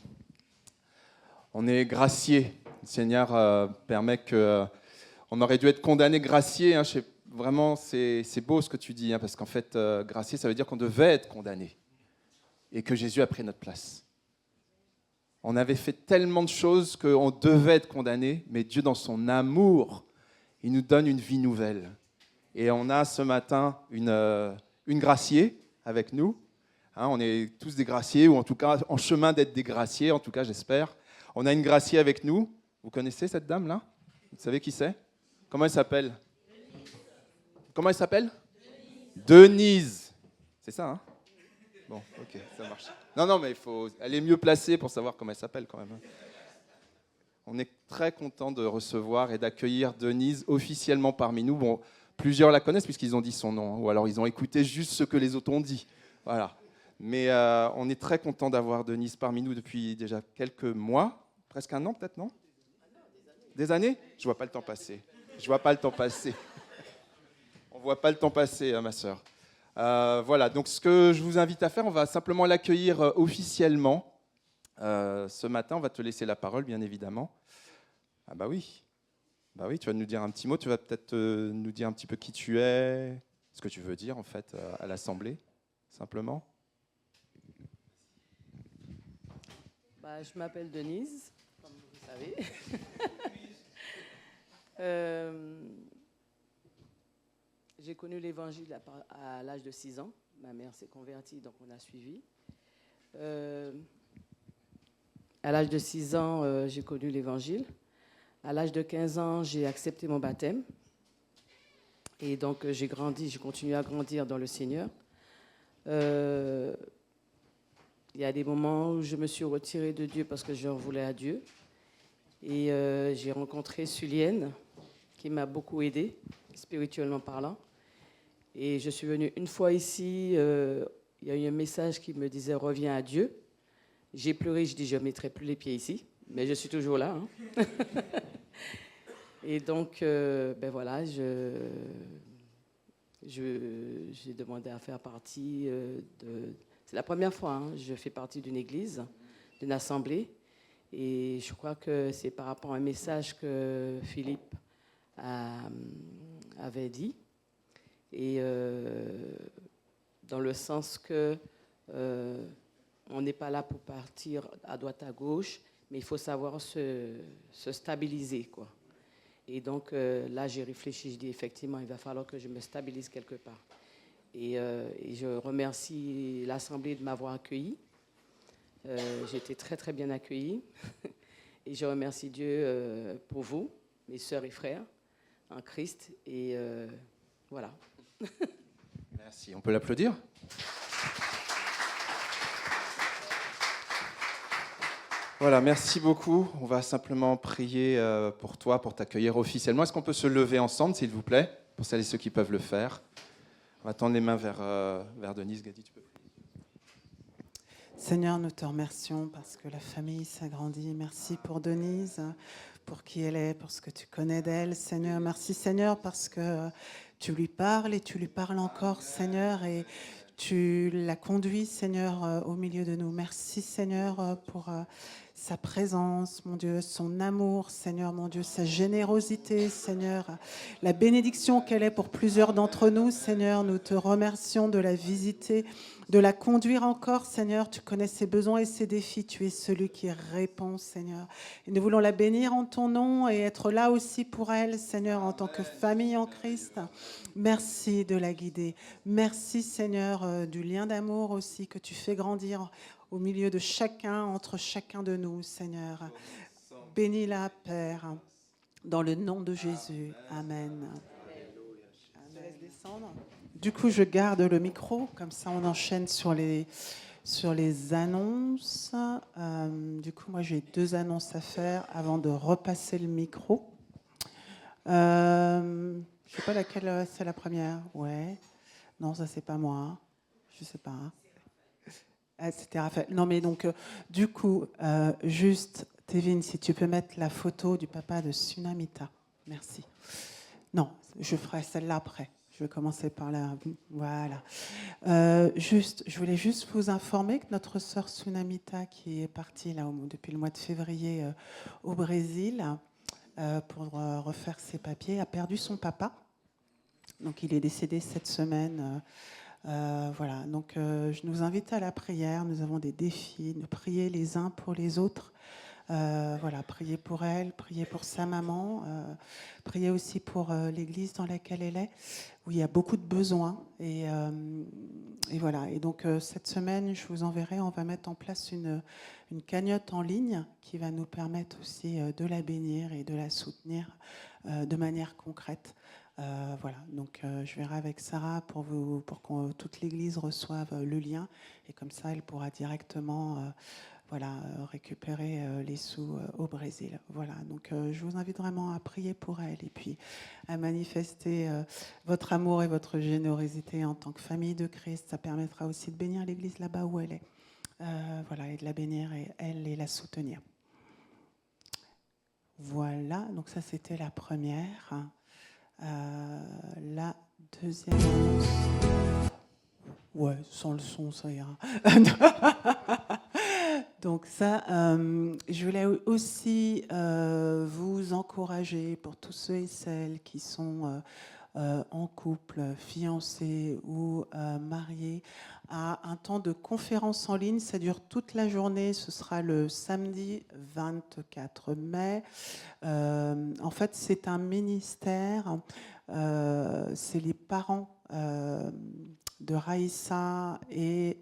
On est gracié. Le Seigneur permet que... on aurait dû être condamné gracié. Hein, vraiment, c'est beau ce que tu dis, hein, parce qu'en fait, gracié, ça veut dire qu'on devait être condamné et que Jésus a pris notre place. On avait fait tellement de choses qu'on devait être condamné, mais Dieu, dans son amour, il nous donne une vie nouvelle. Et on a ce matin une graciée avec nous. Hein, on est tous des graciés, ou en tout cas en chemin d'être des graciés, en tout cas j'espère. On a une graciée avec nous. Vous connaissez cette dame-là? Vous savez qui c'est? Comment elle s'appelle? Comment elle s'appelle? Denise. C'est ça, hein? Bon, ok, ça marche. Non, mais elle est mieux placée pour savoir comment elle s'appelle quand même. Hein. On est très content de recevoir et d'accueillir Denise officiellement parmi nous. Bon, plusieurs la connaissent puisqu'ils ont dit son nom, hein, ou alors ils ont écouté juste ce que les autres ont dit. Voilà. Mais on est très content d'avoir Denise parmi nous depuis déjà quelques mois, presque un an peut-être, non? Des années? Je vois pas le temps passer. Je vois pas le temps passer. On voit pas le temps passer, hein, ma sœur. Voilà, donc ce que je vous invite à faire, on va simplement l'accueillir officiellement. Ce matin, on va te laisser la parole, bien évidemment. Ah bah oui, tu vas nous dire un petit mot, tu vas peut-être nous dire un petit peu qui tu es, ce que tu veux dire en fait à l'Assemblée, simplement. Je m'appelle Denise, comme vous savez. J'ai connu l'Évangile à l'âge de 6 ans. Ma mère s'est convertie, donc on a suivi. À l'âge de 6 ans, j'ai connu l'Évangile. À l'âge de 15 ans, j'ai accepté mon baptême. Et donc, j'ai continué à grandir dans le Seigneur. Il y a des moments où je me suis retirée de Dieu parce que j'en voulais à Dieu. Et j'ai rencontré Sulienne, qui m'a beaucoup aidée, spirituellement parlant. Et je suis venue une fois ici, il y a eu un message qui me disait « Reviens à Dieu ». J'ai pleuré, je dis « Je ne mettrai plus les pieds ici », mais je suis toujours là. Hein. Et donc, voilà, j'ai demandé à faire partie de... C'est la première fois, hein, je fais partie d'une église, d'une assemblée. Et je crois que c'est par rapport à un message que Philippe avait dit. Et dans le sens que on n'est pas là pour partir à droite à gauche, mais il faut savoir se stabiliser, quoi. Et donc là, j'ai réfléchi, je dis effectivement, il va falloir que je me stabilise quelque part. Et je remercie l'Assemblée de m'avoir accueilli. J'ai été très, très bien accueillie. Et je remercie Dieu pour vous, mes sœurs et frères, en Christ. Et voilà. Merci. On peut l'applaudir? Voilà, merci beaucoup. On va simplement prier pour toi, pour t'accueillir officiellement. Est-ce qu'on peut se lever ensemble, s'il vous plaît, pour celles et ceux qui peuvent le faire? On va tendre les mains vers Denise. Gadi, tu peux. Seigneur, nous te remercions parce que la famille s'agrandit. Merci pour Denise, pour qui elle est, pour ce que tu connais d'elle. Seigneur, merci Seigneur parce que tu lui parles et tu lui parles encore, Seigneur, et tu la conduis, Seigneur, au milieu de nous. Merci Seigneur pour sa présence, mon Dieu, son amour, Seigneur, mon Dieu, sa générosité, Seigneur, la bénédiction qu'elle est pour plusieurs d'entre nous, Seigneur. Nous te remercions de la visiter, de la conduire encore, Seigneur. Tu connais ses besoins et ses défis. Tu es celui qui répond, Seigneur. Et nous voulons la bénir en ton nom et être là aussi pour elle, Seigneur, en tant que famille en Christ. Merci de la guider. Merci, Seigneur, du lien d'amour aussi que tu fais grandir au milieu de chacun, entre chacun de nous, Seigneur. Bénis-la, Père, dans le nom de Jésus. Amen. Je laisse descendre. Du coup, je garde le micro, comme ça on enchaîne sur les annonces. Du coup, moi j'ai 2 annonces à faire avant de repasser le micro. Je ne sais pas laquelle c'est la première. Ouais. Non, ça c'est pas moi. Je sais pas. Ah, c'était Raphaël. Non, mais donc, du coup, juste, Tévin, si tu peux mettre la photo du papa de Sunamita. Merci. Non, je ferai celle-là après. Je vais commencer par là. Voilà. Je voulais juste vous informer que notre sœur Sunamita, qui est partie là, depuis le mois de février au Brésil pour refaire ses papiers, a perdu son papa. Donc, il est décédé cette semaine. Voilà, donc je nous invite à la prière. Nous avons des défis, de prier les uns pour les autres. Voilà, prier pour elle, prier pour sa maman, prier aussi pour l'église dans laquelle elle est, où il y a beaucoup de besoins. Et voilà, et donc cette semaine, je vous enverrai, on va mettre en place une cagnotte en ligne qui va nous permettre aussi de la bénir et de la soutenir de manière concrète. Voilà, donc je verrai avec Sarah pour que toute l'Église reçoive le lien et comme ça elle pourra directement récupérer les sous au Brésil. Voilà, donc je vous invite vraiment à prier pour elle et puis à manifester votre amour et votre générosité en tant que famille de Christ. Ça permettra aussi de bénir l'Église là-bas où elle est. Voilà, et de la bénir et la soutenir. Voilà, donc ça c'était la première. La deuxième annonce. Ouais, sans le son, ça ira. Donc ça, je voulais aussi vous encourager pour tous ceux et celles qui sont en couple, fiancés ou mariés, à un temps de conférence en ligne. Ça dure toute la journée. Ce sera le samedi 24 mai. En fait, c'est un ministère. C'est les parents de Raïssa et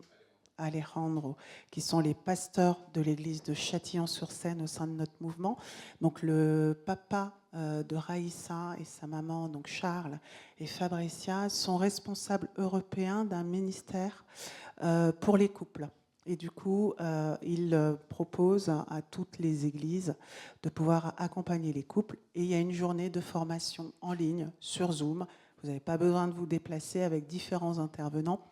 Alejandro, qui sont les pasteurs de l'église de Châtillon-sur-Seine au sein de notre mouvement. Donc le papa de Raïssa et sa maman, donc Charles et Fabricia, sont responsables européens d'un ministère pour les couples. Et du coup, ils proposent à toutes les églises de pouvoir accompagner les couples. Et il y a une journée de formation en ligne sur Zoom. Vous n'avez pas besoin de vous déplacer avec différents intervenants.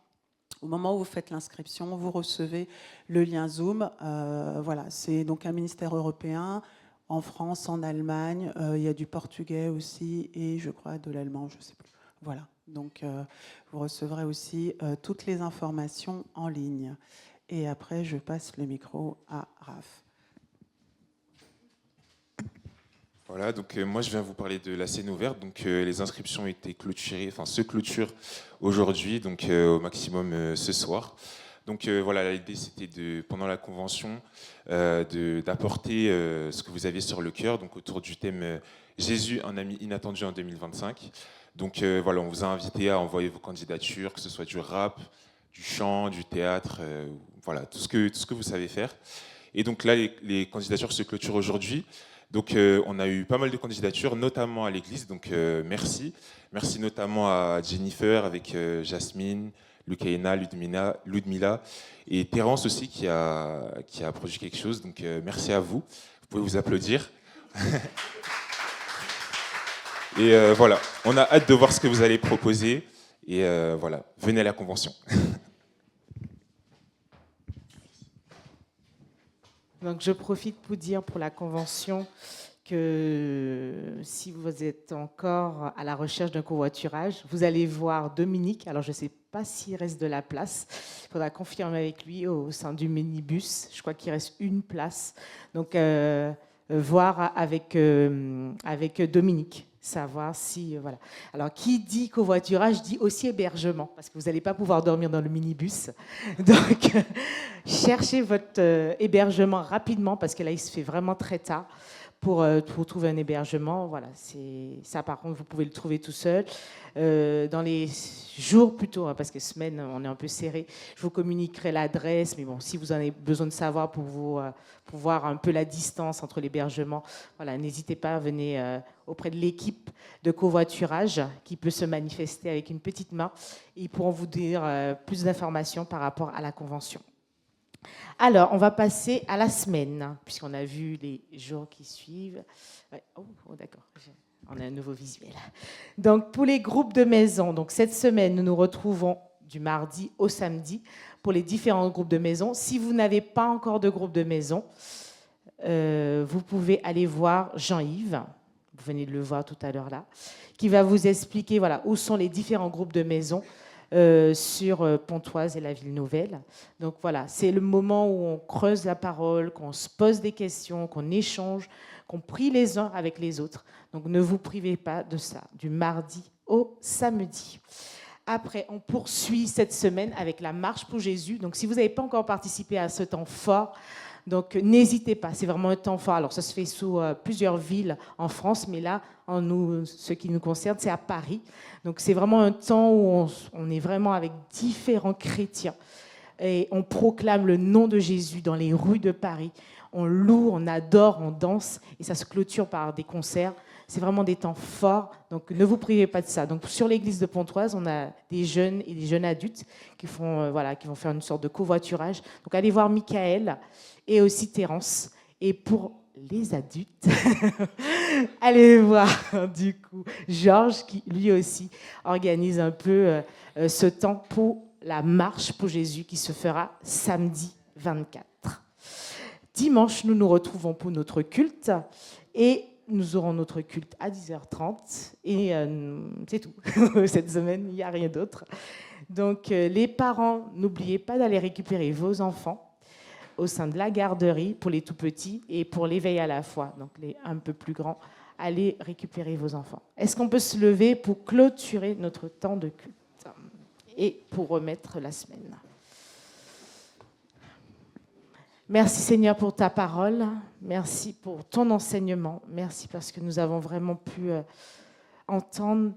Au moment où vous faites l'inscription, vous recevez le lien Zoom. Voilà, c'est donc un ministère européen en France, en Allemagne. Il y a du portugais aussi et je crois de l'allemand, je ne sais plus. Voilà, donc vous recevrez aussi toutes les informations en ligne. Et après, je passe le micro à Raph. Voilà, donc moi je viens vous parler de la scène ouverte. Donc les inscriptions ont été clôturées, se clôturent aujourd'hui, donc au maximum ce soir. Donc voilà, l'idée c'était pendant la convention d'apporter ce que vous aviez sur le cœur, donc autour du thème Jésus, un ami inattendu en 2025. Donc voilà, on vous a invité à envoyer vos candidatures, que ce soit du rap, du chant, du théâtre, voilà, tout ce que vous savez faire. Et donc là, les candidatures se clôturent aujourd'hui. Donc on a eu pas mal de candidatures, notamment à l'église, donc merci. Merci notamment à Jennifer avec Jasmine, Lucaïna, Ludmila et Terence aussi qui a produit quelque chose. Donc merci à vous. Vous pouvez vous applaudir. Et voilà, on a hâte de voir ce que vous allez proposer. Et voilà, venez à la convention. Donc je profite pour dire pour la convention que si vous êtes encore à la recherche d'un covoiturage, vous allez voir Dominique. Alors je ne sais pas s'il reste de la place. Il faudra confirmer avec lui au sein du minibus. Je crois qu'il reste une place. Donc voir avec Dominique. Savoir si, voilà. Alors, qui dit covoiturage dit aussi hébergement, parce que vous n'allez pas pouvoir dormir dans le minibus. Donc, cherchez votre hébergement rapidement, parce que là, il se fait vraiment très tard pour trouver un hébergement. Voilà, ça, par contre, vous pouvez le trouver tout seul. Dans les jours plutôt, hein, parce que semaine, on est un peu serré, je vous communiquerai l'adresse, mais bon, si vous en avez besoin de savoir pour voir un peu la distance entre l'hébergement, voilà, n'hésitez pas à venir auprès de l'équipe de covoiturage qui peut se manifester avec une petite main. Et ils pourront vous dire plus d'informations par rapport à la convention. Alors, on va passer à la semaine, puisqu'on a vu les jours qui suivent. Ouais. Oh, d'accord. On a un nouveau visuel. Donc, pour les groupes de maison, donc cette semaine, nous nous retrouvons du mardi au samedi pour les différents groupes de maison. Si vous n'avez pas encore de groupe de maison, vous pouvez aller voir Jean-Yves, vous venez de le voir tout à l'heure là, qui va vous expliquer voilà, où sont les différents groupes de maison sur Pontoise et la Ville Nouvelle. Donc voilà, c'est le moment où on creuse la parole, qu'on se pose des questions, qu'on échange, qu'on prie les uns avec les autres. Donc ne vous privez pas de ça, du mardi au samedi. Après, on poursuit cette semaine avec la marche pour Jésus. Donc si vous n'avez pas encore participé à ce temps fort, donc n'hésitez pas, c'est vraiment un temps fort. Alors ça se fait sous plusieurs villes en France, mais là, ce qui nous concerne, c'est à Paris. Donc c'est vraiment un temps où on est vraiment avec différents chrétiens. Et on proclame le nom de Jésus dans les rues de Paris. On loue, on adore, on danse, et ça se clôture par des concerts. C'est vraiment des temps forts, donc ne vous privez pas de ça. Donc sur l'église de Pontoise, on a des jeunes et des jeunes adultes qui vont faire une sorte de covoiturage. Donc allez voir Michael et aussi Terence. Et pour les adultes, allez voir du coup Georges qui lui aussi organise un peu ce temps pour la marche pour Jésus qui se fera samedi 24. Dimanche, nous nous retrouvons pour notre culte et nous aurons notre culte à 10h30 et c'est tout. Cette semaine, il n'y a rien d'autre. Donc les parents, n'oubliez pas d'aller récupérer vos enfants au sein de la garderie pour les tout petits et pour l'éveil à la foi, donc les un peu plus grands, allez récupérer vos enfants. Est-ce qu'on peut se lever pour clôturer notre temps de culte et pour remettre la semaine? Merci Seigneur pour ta parole, merci pour ton enseignement, merci parce que nous avons vraiment pu entendre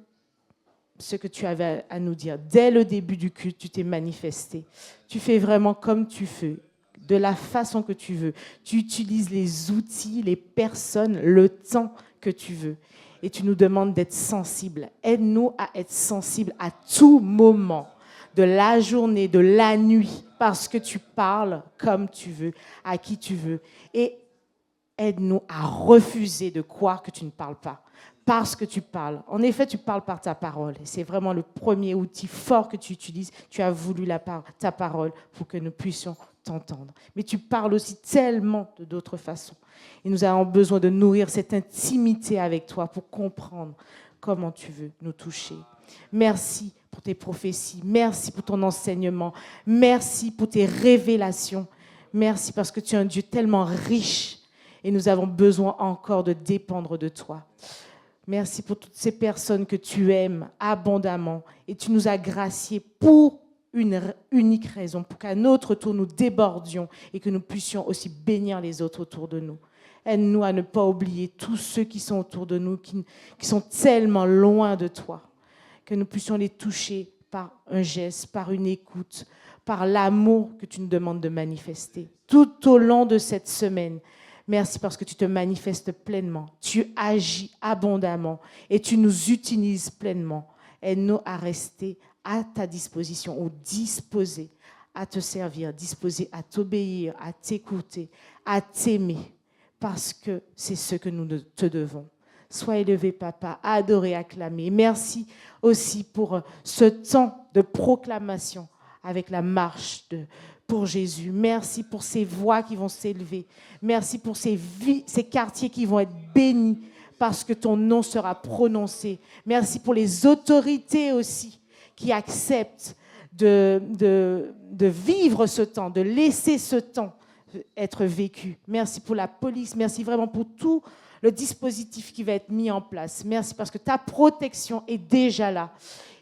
ce que tu avais à nous dire. Dès le début du culte, tu t'es manifesté. Tu fais vraiment comme tu veux, de la façon que tu veux. Tu utilises les outils, les personnes, le temps que tu veux. Et tu nous demandes d'être sensibles. Aide-nous à être sensibles à tout moment de la journée, de la nuit, parce que tu parles comme tu veux, à qui tu veux. Et aide-nous à refuser de croire que tu ne parles pas, parce que tu parles. En effet, tu parles par ta parole. Et c'est vraiment le premier outil fort que tu utilises. Tu as voulu ta parole pour que nous puissions t'entendre. Mais tu parles aussi tellement de d'autres façons. Et nous avons besoin de nourrir cette intimité avec toi pour comprendre comment tu veux nous toucher. Merci pour tes prophéties, merci pour ton enseignement, merci pour tes révélations, merci parce que tu es un Dieu tellement riche et nous avons besoin encore de dépendre de toi. Merci pour toutes ces personnes que tu aimes abondamment et tu nous as graciés pour une unique raison pour qu'à notre tour, nous débordions et que nous puissions aussi bénir les autres autour de nous. Aide-nous à ne pas oublier tous ceux qui sont autour de nous, qui sont tellement loin de toi, que nous puissions les toucher par un geste, par une écoute, par l'amour que tu nous demandes de manifester. Tout au long de cette semaine, merci parce que tu te manifestes pleinement, tu agis abondamment et tu nous utilises pleinement. Aide-nous à rester à ta disposition ou disposés à te servir, disposés à t'obéir, à t'écouter, à t'aimer, parce que c'est ce que nous te devons. Sois élevé, Papa, adoré, acclamé. Merci aussi pour ce temps de proclamation avec la marche pour Jésus. Merci pour ces voix qui vont s'élever. Merci pour ces quartiers qui vont être bénis parce que ton nom sera prononcé. Merci pour les autorités aussi qui acceptent de vivre ce temps, de laisser ce temps être vécu. Merci pour la police. Merci vraiment pour tout le dispositif qui va être mis en place. Merci parce que ta protection est déjà là.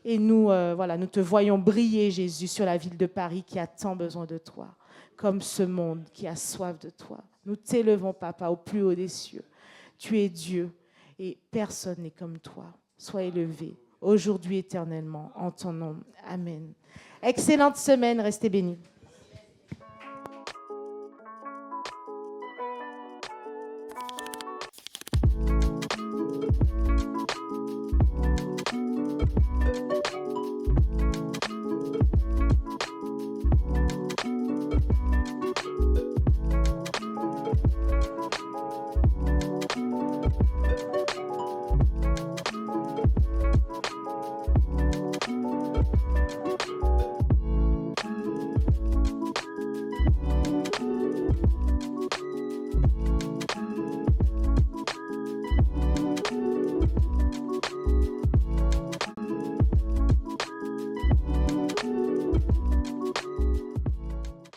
Et nous, nous te voyons briller, Jésus, sur la ville de Paris qui a tant besoin de toi, comme ce monde qui a soif de toi. Nous t'élevons, Papa, au plus haut des cieux. Tu es Dieu et personne n'est comme toi. Sois élevé, aujourd'hui éternellement, en ton nom. Amen. Excellente semaine, restez bénis.